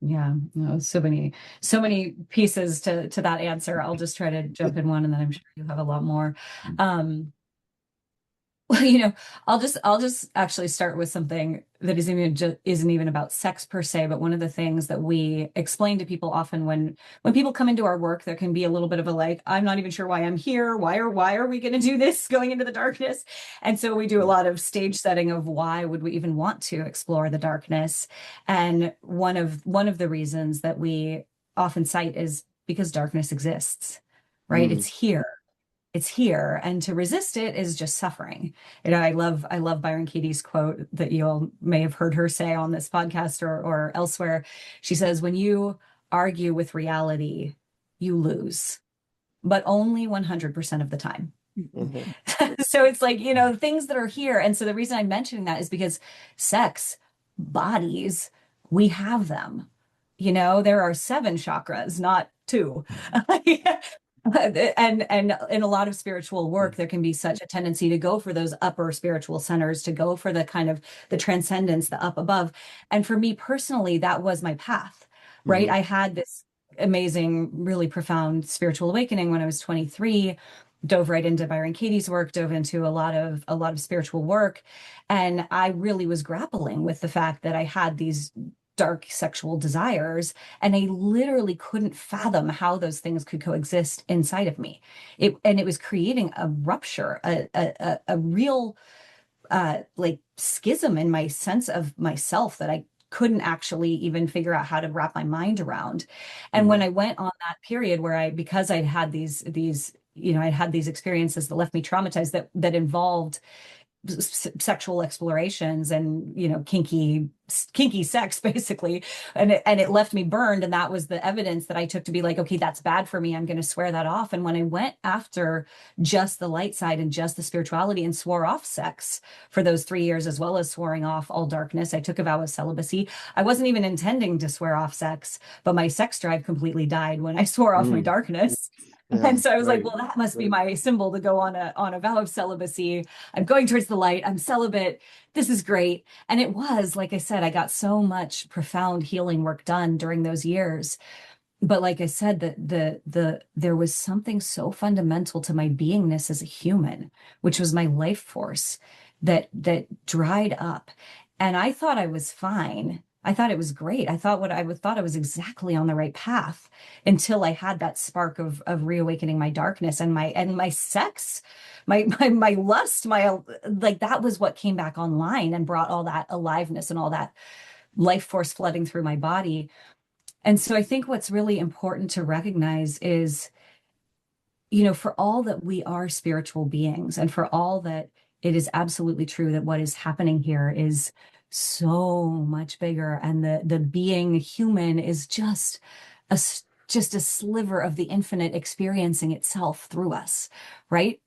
Yeah, so many pieces to that answer. I'll just try to jump in one, and then I'm sure you have a lot more. Well, I'll just actually start with something that isn't even about sex per se, but one of the things that we explain to people often when people come into our work, there can be a little bit of a like, I'm not even sure why I'm here. Why are we going to do this going into the darkness? And so we do a lot of stage setting of why would we even want to explore the darkness. And one of the reasons that we often cite is because darkness exists, right? It's here. It's here, and to resist it is just suffering. I love Byron Katie's quote that you all may have heard her say on this podcast or elsewhere. She says, when you argue with reality, you lose. but only 100% of the time. Mhm. So it's like, you know, things that are here. And so the reason I'm mentioning that is because sex, bodies, we have them. You know, there are 7 chakras, not 2. And in a lot of spiritual work, there can be such a tendency to go for those upper spiritual centers, to go for the kind of the transcendence, the up above. And for me personally, that was my path, right? Mhm. I had this amazing, really profound spiritual awakening when I was 23, dove right into Byron Katie's work, dove into a lot of spiritual work. And I really was grappling with the fact that I had these dark sexual desires, and I literally couldn't fathom how those things could coexist inside of me. And it was creating a rupture, a real like schism in my sense of myself that I couldn't actually even figure out how to wrap my mind around. And when Mhm. I went on that period where because I'd had these you know, I'd had these experiences that left me traumatized, that involved sexual explorations and, you know, kinky sex basically, and it left me burned, and that was the evidence that I took to be like, okay, that's bad for me, I'm going to swear that off. And when I went after just the light side and just the spirituality and swore off sex for those 3 years, as well as swearing off all darkness, I took a vow of celibacy. I wasn't even intending to swear off sex, but my sex drive completely died when I swore off my Mhm. darkness. Yeah, And so I was like, right. well, that must be my symbol to go on a vow of celibacy. I'm going towards the light. I'm celibate. This is great. And it was, like I said, I got so much profound healing work done during those years. But like I said, there was something so fundamental to my beingness as a human, which was my life force, that dried up. And I thought I was fine. I thought it was great. I thought I was exactly on the right path until I had that spark of reawakening my darkness, and my sex, my lust, my, like, that was what came back online and brought all that aliveness and all that life force flooding through my body. And so I think what's really important to recognize is, you know, for all that we are spiritual beings, and for all that it is absolutely true that what is happening here is so much bigger, and the being human is just a sliver of the infinite experiencing itself through us, right?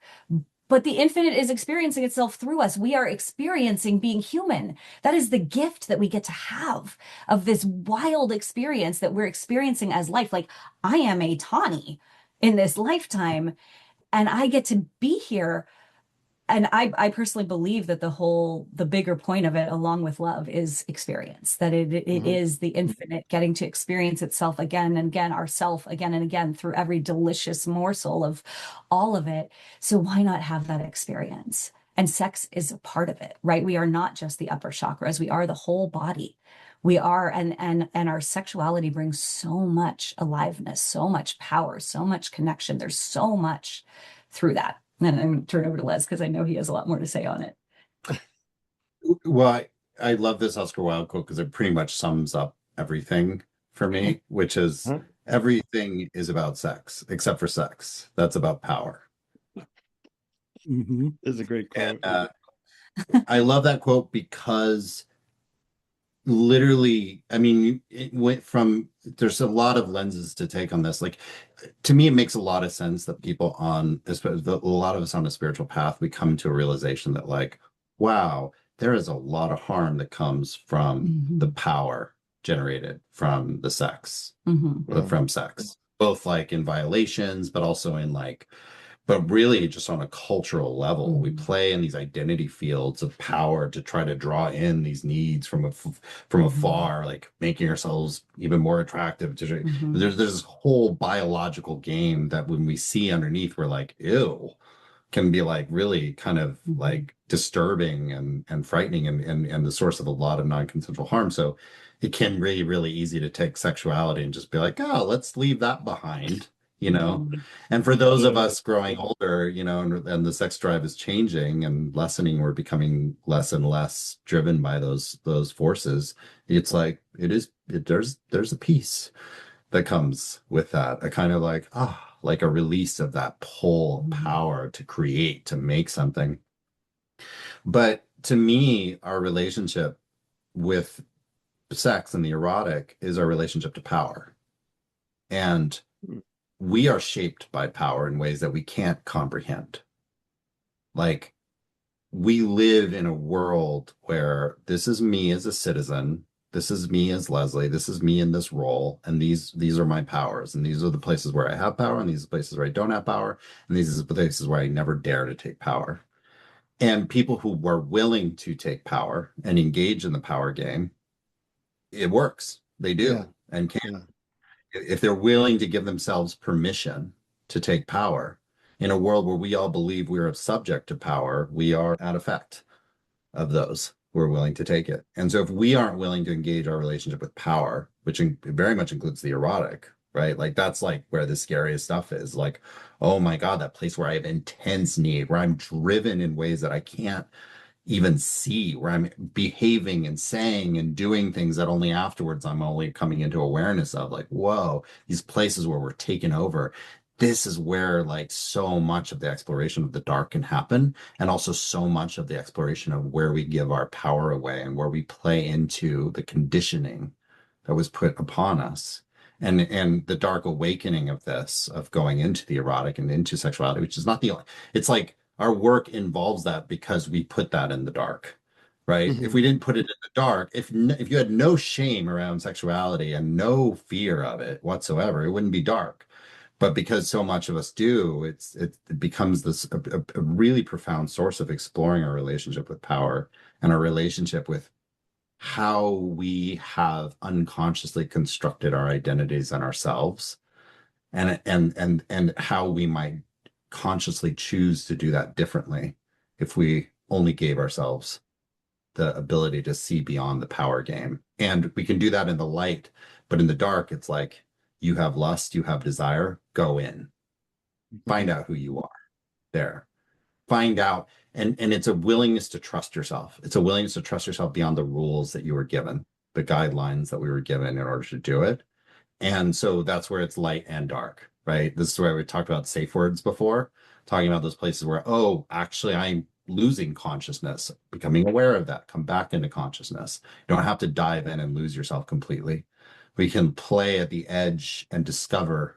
But the infinite is experiencing itself through us. We are experiencing being human. That is the gift that we get to have, of this wild experience that we're experiencing as life. Like, I am a Tani in this lifetime, and I get to be here. And I personally believe that the bigger point of it, along with love, is experience, that it Mhm. is the infinite getting to experience itself again and again, ourself again and again, through every delicious morsel of all of it. So why not have that experience? And sex is a part of it, right? We are not just the upper chakras, we are the whole body. We are, and our sexuality brings so much aliveness, so much power, so much connection. There's so much through that. And I'm going to turn over to Les because I know he has a lot more to say on it. Well, I love this Oscar Wilde quote because it pretty much sums up everything for me, which is Huh? everything is about sex except for sex. That's about power. Mhm. This is a great And quote. I love that quote because literally, I mean, it went from, there's a lot of lenses to take on this. Like, to me, it makes a lot of sense that people on, especially a lot of us on a spiritual path, we come to a realization that, like, wow, there is a lot of harm that comes from the Mhm. power generated from the sex, Mhm. Yeah. from sex, both like in violations, but also in like, but really just on a cultural level, we Mhm. play in these identity fields of power to try to draw in these needs from Mhm. afar, like making ourselves even more attractive. Mhm. There's this whole biological game that when we see underneath, we're like, ew, can be like really kind of Mhm. like disturbing and frightening, and the source of a lot of non-consensual harm. So it can really, really easy to take sexuality and just be like, oh, let's leave that behind, you know? Mhm. And for those of Yeah. us growing older, you know, and the sex drive is changing and lessening, we're becoming less and less driven by those forces. It's like there's a peace that comes with that, a kind of like like a release of that pull of Mhm. power to create, to make something. But to me, our relationship with sex and the erotic is our relationship to power. And we are shaped by power in ways that we can't comprehend. Like, we live in a world where this is me as a citizen, this is me as Leslie, this is me in this role, and these are my powers, and these are the places where I have power, and these are the places where I don't have power, and these are the places where I never dare to take power. And people who were willing to take power and engage in the power game, it works. They Yeah. do and can. Yeah. If they're willing to give themselves permission to take power in a world where we all believe we are subject to power, we are at effect of those who are willing to take it. And so if we aren't willing to engage our relationship with power, which very much includes the erotic, right? Like that's like where the scariest stuff is. Like, oh my God, that place where I have intense need, where I'm driven in ways that I can't even see, where I'm behaving and saying and doing things that only afterwards I'm only coming into awareness of, like, whoa, these places where we're taken over. This is where like so much of the exploration of the dark can happen, and also so much of the exploration of where we give our power away and where we play into the conditioning that was put upon us. And the dark awakening of this, of going into the erotic and into sexuality, which is not the only, it's like our work involves that because we put that in the dark, right? If we didn't put it in the dark, if you had no shame around sexuality and no fear of it whatsoever, it wouldn't be dark. But because so much of us do, it becomes this a really profound source of exploring our relationship with power and our relationship with how we have unconsciously constructed our identities and ourselves, and how we might consciously choose to do that differently if we only gave ourselves the ability to see beyond the power game. And we can do that in the light, but in the dark, it's like you have lust, you have desire, go in, find out who you are there, find out. And it's a willingness to trust yourself. It's a willingness to trust yourself beyond the rules that you were given, the guidelines that we were given in order to do it. And so that's where it's light and dark, right? This is where we talked about safe words before, talking about those places where, oh, actually, I'm losing consciousness, becoming aware of that, come back into consciousness. You don't have to dive in and lose yourself completely. We can play at the edge and discover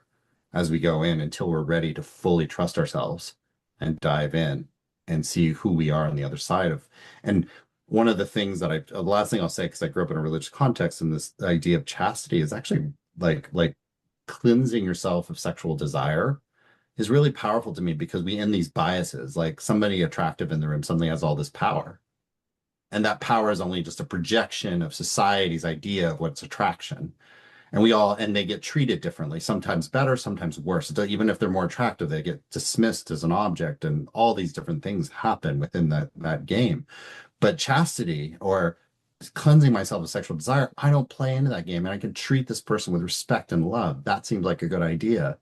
as we go in until we're ready to fully trust ourselves and dive in and see who we are on the other side of. And one of the things that the last thing I'll say, because I grew up in a religious context, and this idea of chastity is actually like cleansing yourself of sexual desire is really powerful to me, because we end these biases, like somebody attractive in the room suddenly has all this power. And that power is only just a projection of society's idea of what's attraction. And they get treated differently, sometimes better, sometimes worse. Even if they're more attractive, they get dismissed as an object, and all these different things happen within that game. But chastity, or cleansing myself of sexual desire, I don't play into that game, and I can treat this person with respect and love. That seems like a good idea.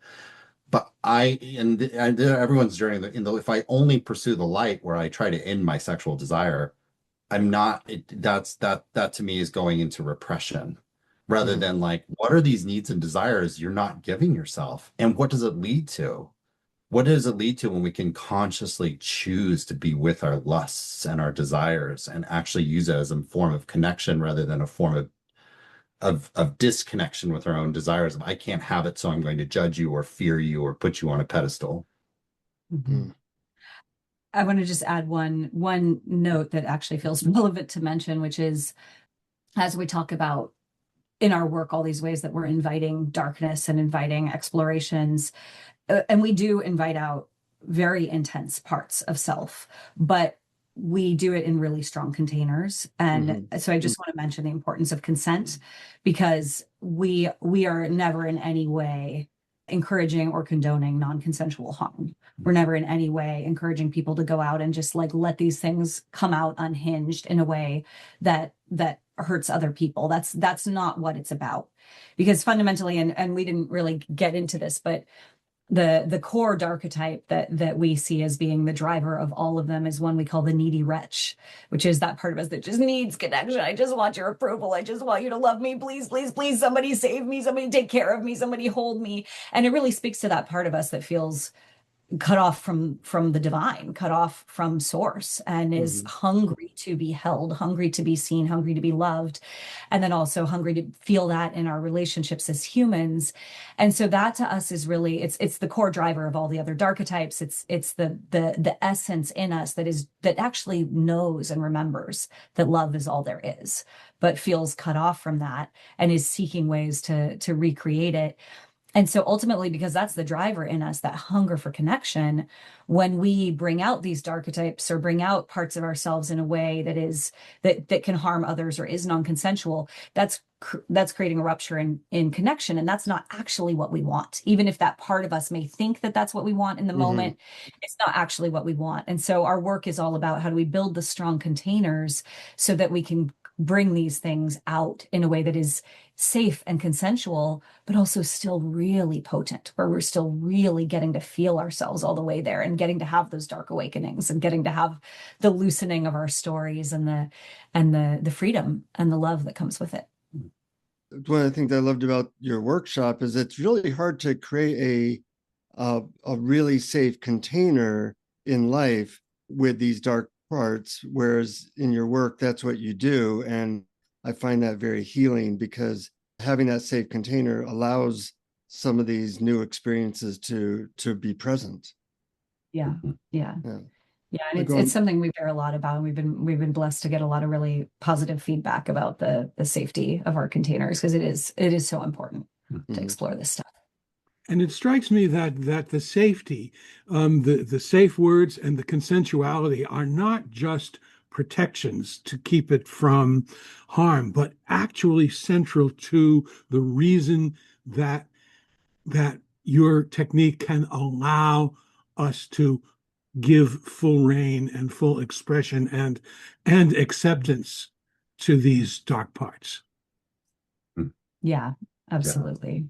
But everyone's journey if I only pursue the light where I try to end my sexual desire, I'm not, that to me is going into repression, rather than like, what are these needs and desires you're not giving yourself? And what does it lead to? What does it lead to when we can consciously choose to be with our lusts and our desires and actually use it as a form of connection rather than a form of disconnection with our own desires of, I can't have it, so I'm going to judge you or fear you or put you on a pedestal. I want to just add one note that actually feels relevant to mention, which is, as we talk about in our work, all these ways that we're inviting darkness and inviting explorations, and we do invite out very intense parts of self, but we do it in really strong containers. And so I just want to mention the importance of consent, because we are never in any way encouraging or condoning non-consensual harm. We're never in any way encouraging people to go out and just like let these things come out unhinged in a way that hurts other people. That's not what it's about. Because fundamentally, and we didn't really get into this, but the core archetype that we see as being the driver of all of them is one we call the needy wretch, which is that part of us that just needs connection. I just want your approval. I just want you to love me. Please, please, please, somebody save me. Somebody take care of me. Somebody hold me. And it really speaks to that part of us that feels cut off from the divine, cut off from source, and is hungry to be held, hungry to be seen, hungry to be loved, and then also hungry to feel that in our relationships as humans. And so that to us is really, it's the core driver of all the other archetypes. It's the essence in us that actually knows and remembers that love is all there is, but feels cut off from that and is seeking ways to recreate it. And so ultimately, because that's the driver in us, that hunger for connection, when we bring out these archetypes or bring out parts of ourselves in a way that can harm others or is non-consensual, that's creating a rupture in connection. And that's not actually what we want. Even if that part of us may think that that's what we want in the moment, it's not actually what we want. And so our work is all about how do we build the strong containers so that we can bring these things out in a way that is safe and consensual, but also still really potent, where we're still really getting to feel ourselves all the way there and getting to have those dark awakenings and getting to have the loosening of our stories and the freedom and the love that comes with it. One of the things I loved about your workshop is it's really hard to create a really safe container in life with these dark parts, whereas in your work, that's what you do. And I find that very healing, because having that safe container allows some of these new experiences to be present. Yeah. Yeah. Yeah. Yeah, and it's something we care a lot about, and we've been blessed to get a lot of really positive feedback about the safety of our containers, because it is so important to explore this stuff. And it strikes me that the safety, the safe words and the consensuality are not just protections to keep it from harm, but actually central to the reason that your technique can allow us to give full reign and full expression and acceptance to these dark parts. Yeah, absolutely.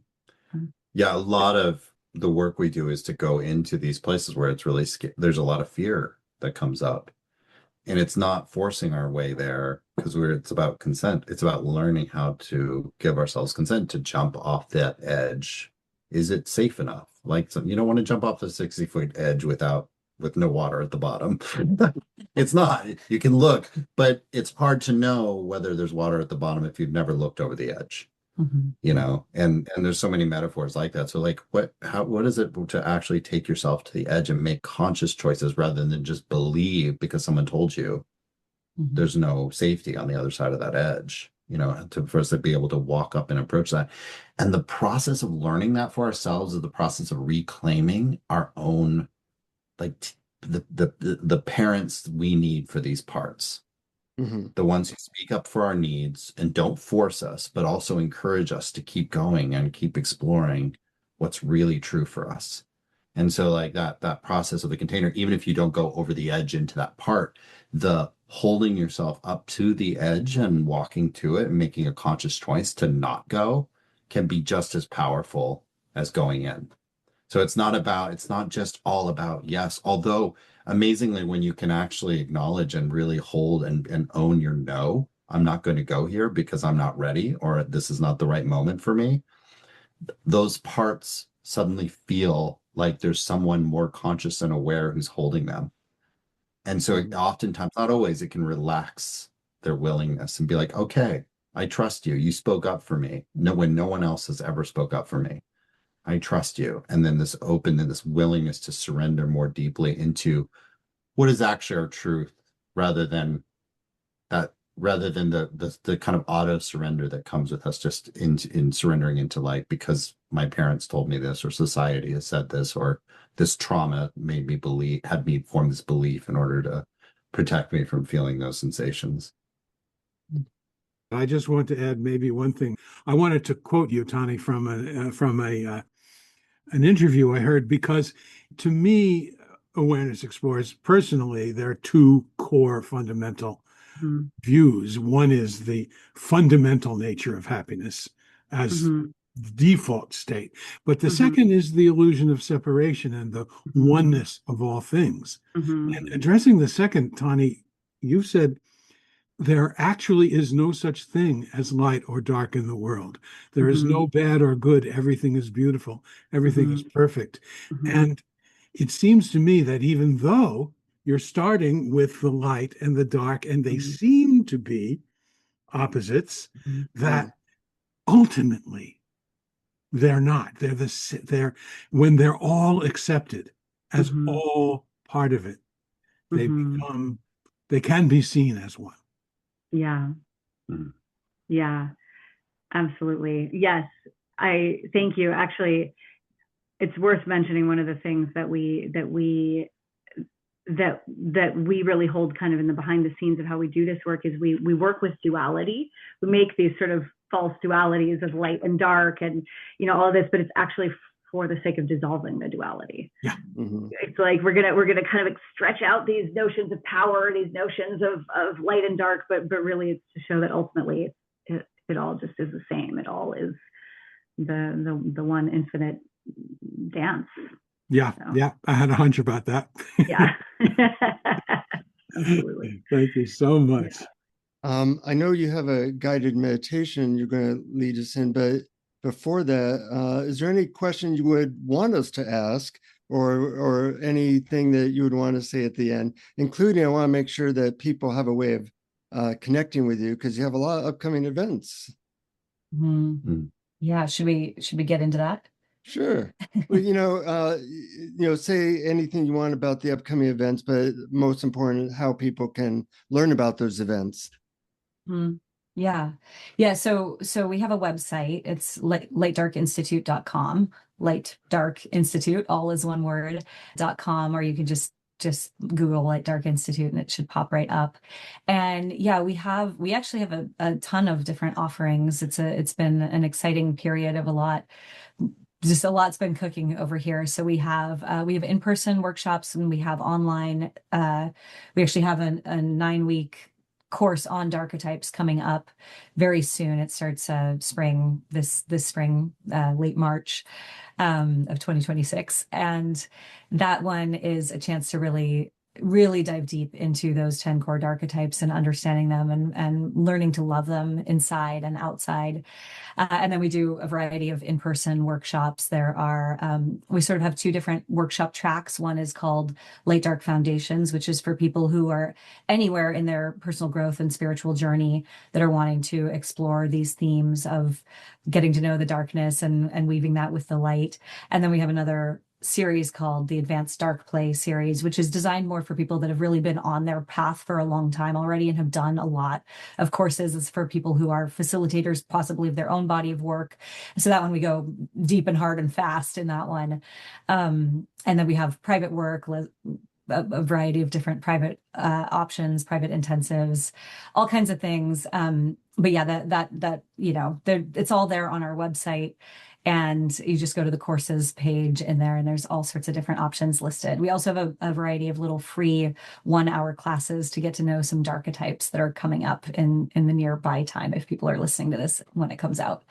Yeah, a lot of the work we do is to go into these places where it's really there's a lot of fear that comes up. And it's not forcing our way there, because it's about consent. It's about learning how to give ourselves consent to jump off that edge. Is it safe enough? Like, you don't want to jump off the 60-foot edge with no water at the bottom. It's not. You can look, but it's hard to know whether there's water at the bottom if you've never looked over the edge. You know, and there's so many metaphors like that. So like, what is it to actually take yourself to the edge and make conscious choices rather than just believe because someone told you there's no safety on the other side of that edge, you know, for us to be able to walk up and approach that. And the process of learning that for ourselves is the process of reclaiming our own, like the parents we need for these parts. The ones who speak up for our needs and don't force us, but also encourage us to keep going and keep exploring what's really true for us. And so like that process of the container, even if you don't go over the edge into that part, the holding yourself up to the edge and walking to it and making a conscious choice to not go can be just as powerful as going in. So it's not just all about yes, although amazingly, when you can actually acknowledge and really hold and own your no, I'm not going to go here because I'm not ready, or this is not the right moment for me, those parts suddenly feel like there's someone more conscious and aware who's holding them. And so oftentimes, not always, it can relax their willingness and be like, okay, I trust you. You spoke up for me. No, when no one else has ever spoke up for me. I trust you. And then this this willingness to surrender more deeply into what is actually our truth, rather than the kind of auto surrender that comes with us just in surrendering into light because my parents told me this, or society has said this, or this trauma had me form this belief in order to protect me from feeling those sensations. I just want to add maybe one thing. I wanted to quote you, Tani, from an interview I heard, because to me, Awareness Explorers, personally, there are two core fundamental views. One is the fundamental nature of happiness as default state, but the second is the illusion of separation and the oneness of all things. And addressing the second, Tani, you said there actually is no such thing as light or dark in the world. There is no bad or good. Everything is beautiful. Everything is perfect. And it seems to me that even though you're starting with the light and the dark, and they seem to be opposites, that ultimately they're not. They're when they're all accepted as all part of it, they become, they can be seen as one. Yeah. Mhm. Yeah, absolutely. Yes. I thank you. Actually, it's worth mentioning one of the things that we really hold kind of in the behind the scenes of how we do this work is we work with duality. We make these sort of false dualities of light and dark and, you know, all of this, but it's actually for the sake of dissolving the duality. Yeah. It's like we're gonna kind of stretch out these notions of power, these notions of light and dark, but really it's to show that ultimately it all just is the same. It all is the one infinite dance. Yeah, So. yeah. I had a hunch about that. Yeah. Absolutely. Thank you so much. I know you have a guided meditation you're going to lead us in, but before that, is there any question you would want us to ask or anything that you would want to say at the end? Including, I want to make sure that people have a way of connecting with you because you have a lot of upcoming events. Yeah, should we get into that? Sure. Well, say anything you want about the upcoming events, but most important, how people can learn about those events. Yeah. So we have a website. It's lightdarkinstitute.com. Light Dark Institute, all is one word, .com, or you can just Google Light Dark Institute and it should pop right up. And yeah, we actually have a ton of different offerings. It's been an exciting period of just a lot's been cooking over here. So we have in-person workshops and we have online. We actually have a 9-week course on darchetypes coming up very soon. It starts spring this spring, late March of 2026, and that one is a chance to really dive deep into those 10 core archetypes and understanding them and learning to love them inside and outside. And then we do a variety of in-person workshops. There are, we sort of have 2 different workshop tracks. One is called Light Dark Foundations, which is for people who are anywhere in their personal growth and spiritual journey that are wanting to explore these themes of getting to know the darkness and weaving that with the light. And then we have another series called the Advanced Dark Play series, which is designed more for people that have really been on their path for a long time already and have done a lot of courses. It's for people who are facilitators, possibly of their own body of work. So that one we go deep and hard and fast in that one. And then we have private work, a variety of different private options, private intensives, all kinds of things. But yeah, that it's all there on our website. And you just go to the courses page in there and there's all sorts of different options listed. We also have a variety of little free 1-hour classes to get to know some darchetypes that are coming up in the nearby time if people are listening to this when it comes out.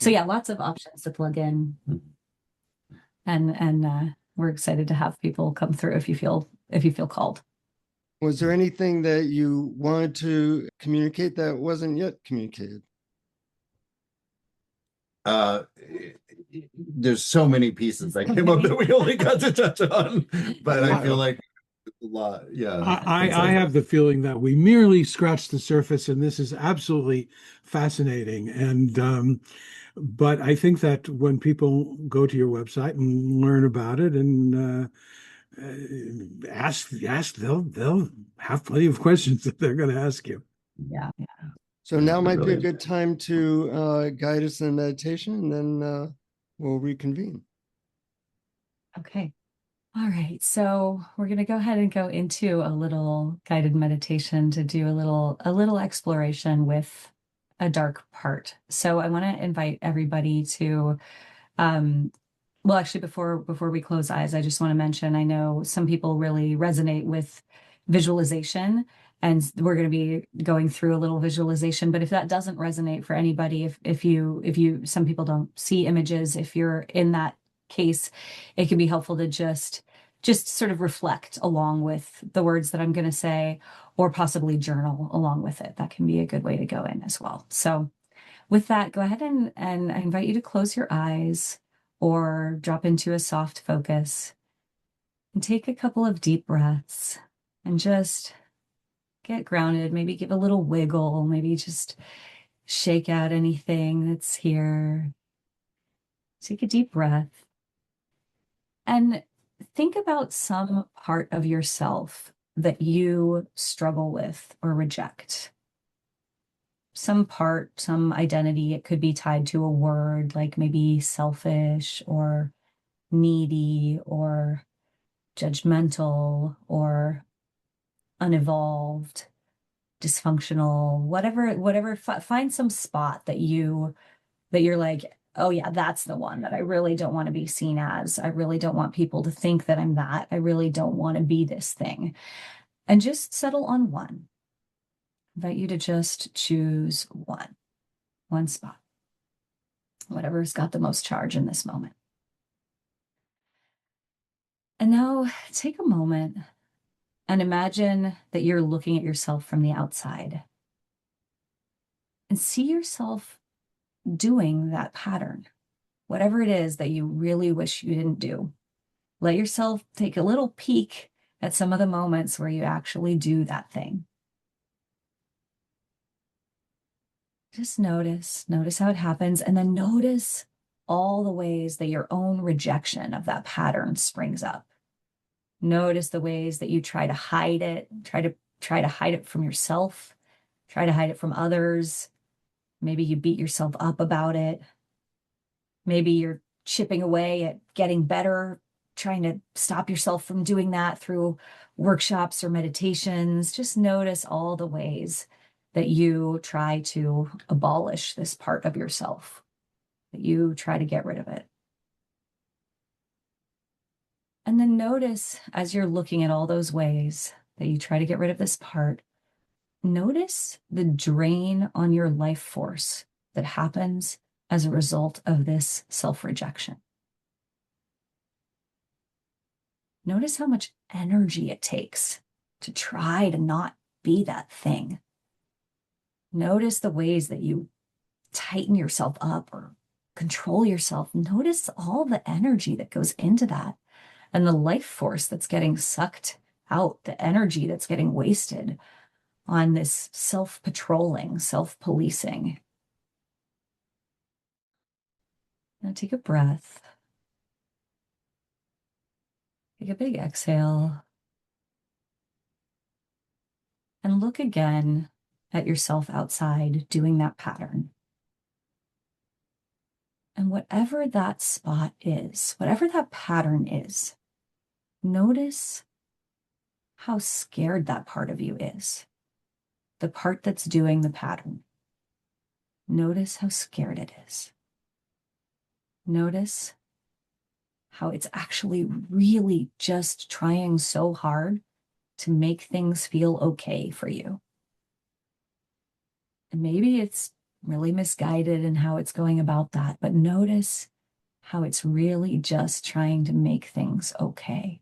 So yeah, lots of options to plug in. And we're excited to have people come through if you feel called. Was there anything that you wanted to communicate that wasn't yet communicated? There's so many pieces that came up that we only got to touch on, but I feel like a lot. Yeah, I have the feeling that we merely scratched the surface, and this is absolutely fascinating. And but I think that when people go to your website and learn about it and ask, they'll have plenty of questions that they're going to ask you. Yeah. So now might be a good time to guide us in meditation, and then we'll reconvene. Okay. All right. So we're going to go ahead and go into a little guided meditation to do a little exploration with a dark part. So I want to invite everybody to, well, actually, before we close eyes, I just want to mention, I know some people really resonate with visualization, and we're going to be going through a little visualization. But if that doesn't resonate for anybody, if you, some people don't see images, if you're in that case, it can be helpful to just sort of reflect along with the words that I'm going to say, or possibly journal along with it. That can be a good way to go in as well. So with that, go ahead and I invite you to close your eyes or drop into a soft focus. And take a couple of deep breaths and just get grounded. Maybe give a little wiggle. Maybe just shake out anything that's here. Take a deep breath and think about some part of yourself that you struggle with or reject. Some part, some identity. It could be tied to a word like maybe selfish or needy or judgmental or unevolved, dysfunctional, whatever. Find some spot that you're like, oh yeah, that's the one that I really don't want to be seen as. I really don't want people to think that I'm that. I really don't want to be this thing. And just settle on one. I invite you to just choose one spot, whatever's got the most charge in this moment. And now take a moment and imagine that you're looking at yourself from the outside and see yourself doing that pattern, whatever it is that you really wish you didn't do. Let yourself take a little peek at some of the moments where you actually do that thing. Just notice how it happens, and then notice all the ways that your own rejection of that pattern springs up. Notice the ways that you try to hide it, try to hide it from yourself, try to hide it from others. Maybe you beat yourself up about it. Maybe you're chipping away at getting better, trying to stop yourself from doing that through workshops or meditations. Just notice all the ways that you try to abolish this part of yourself, that you try to get rid of it. And then notice as you're looking at all those ways that you try to get rid of this part, notice the drain on your life force that happens as a result of this self-rejection. Notice how much energy it takes to try to not be that thing. Notice the ways that you tighten yourself up or control yourself. Notice all the energy that goes into that and the life force that's getting sucked out, the energy that's getting wasted on this self-patrolling, self-policing. Now take a breath. Take a big exhale. And look again at yourself outside doing that pattern. And whatever that spot is, whatever that pattern is, notice how scared that part of you is. The part that's doing the pattern. Notice how scared it is. Notice how it's actually really just trying so hard to make things feel okay for you. And maybe it's really misguided in how it's going about that, but notice how it's really just trying to make things okay.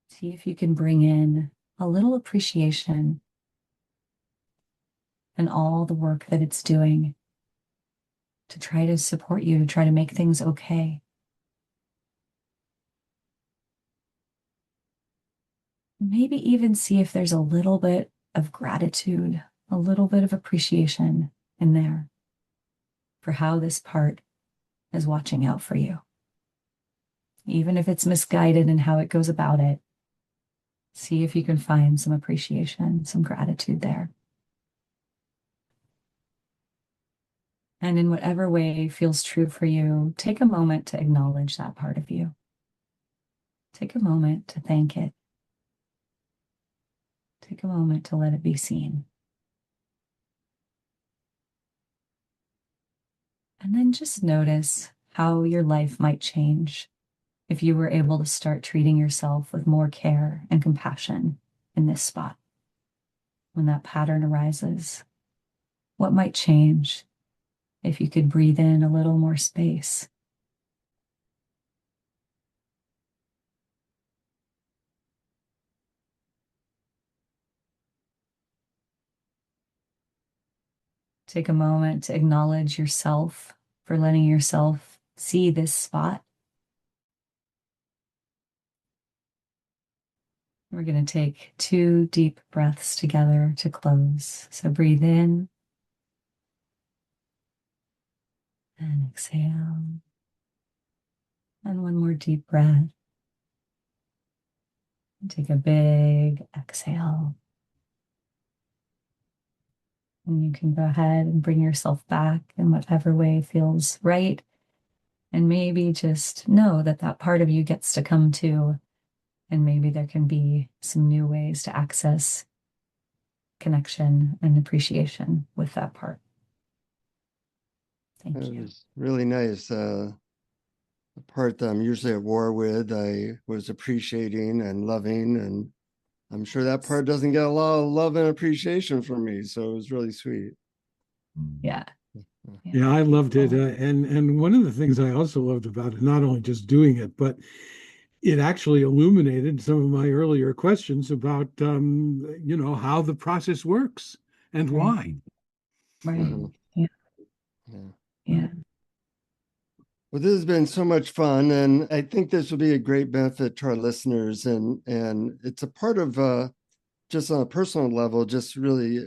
See if you can bring in a little appreciation and all the work that it's doing to try to support you, to try to make things okay. Maybe even see if there's a little bit of gratitude, a little bit of appreciation in there for how this part is watching out for you. Even if it's misguided in how it goes about it, see if you can find some appreciation, some gratitude there. And in whatever way feels true for you, take a moment to acknowledge that part of you. Take a moment to thank it. Take a moment to let it be seen. And then just notice how your life might change if you were able to start treating yourself with more care and compassion in this spot. When that pattern arises, what might change if you could breathe in a little more space? Take a moment to acknowledge yourself for letting yourself see this spot. We're going to take 2 deep breaths together to close. So breathe in and exhale. And one more deep breath. And take a big exhale. And you can go ahead and bring yourself back in whatever way feels right. And maybe just know that that part of you gets to come to. And maybe there can be some new ways to access connection and appreciation with that part. Thank That you. was really nice. The part that I'm usually at war with, I was appreciating and loving, and I'm sure that part doesn't get a lot of love and appreciation from me. So it was really sweet. Yeah. Yeah, I loved it. And one of the things I also loved about it, not only just doing it, but it actually illuminated some of my earlier questions about, how the process works and why. Right. Mhm. Yeah. Yeah. Yeah. Well, this has been so much fun, and I think this will be a great benefit to our listeners. And it's a part of just on a personal level, just really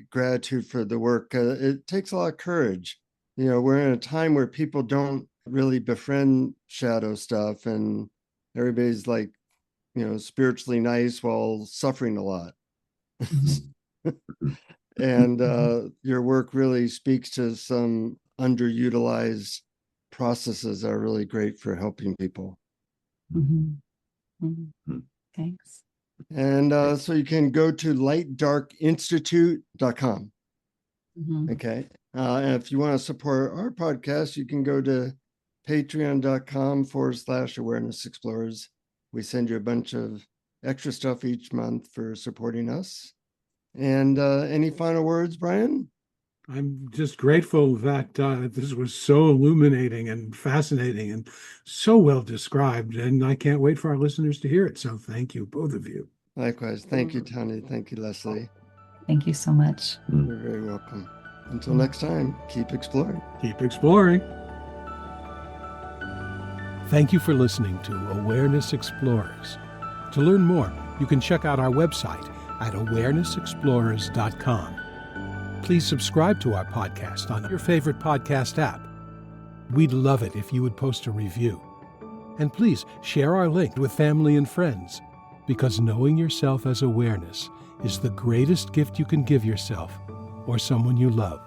gratitude for the work. It takes a lot of courage. We're in a time where people don't really befriend shadow stuff, and everybody's like, spiritually nice while suffering a lot. And your work really speaks to some underutilized processes that are really great for helping people. Mhm. Mhm. Thanks. And so you can go to lightdarkinstitute.com. Mhm. Okay. And if you want to support our podcast, you can go to patreon.com/awareness explorers. We send you a bunch of extra stuff each month for supporting us. And any final words, Brian? I'm just grateful that this was so illuminating and fascinating and so well described. And I can't wait for our listeners to hear it. So thank you, both of you. Likewise. Thank you, Tani. Thank you, Leslie. Thank you so much. You're very welcome. Until next time, keep exploring. Keep exploring. Thank you for listening to Awareness Explorers. To learn more, you can check out our website at awarenessexplorers.com. Please subscribe to our podcast on your favorite podcast app. We'd love it if you would post a review. And please share our link with family and friends, because knowing yourself as awareness is the greatest gift you can give yourself or someone you love.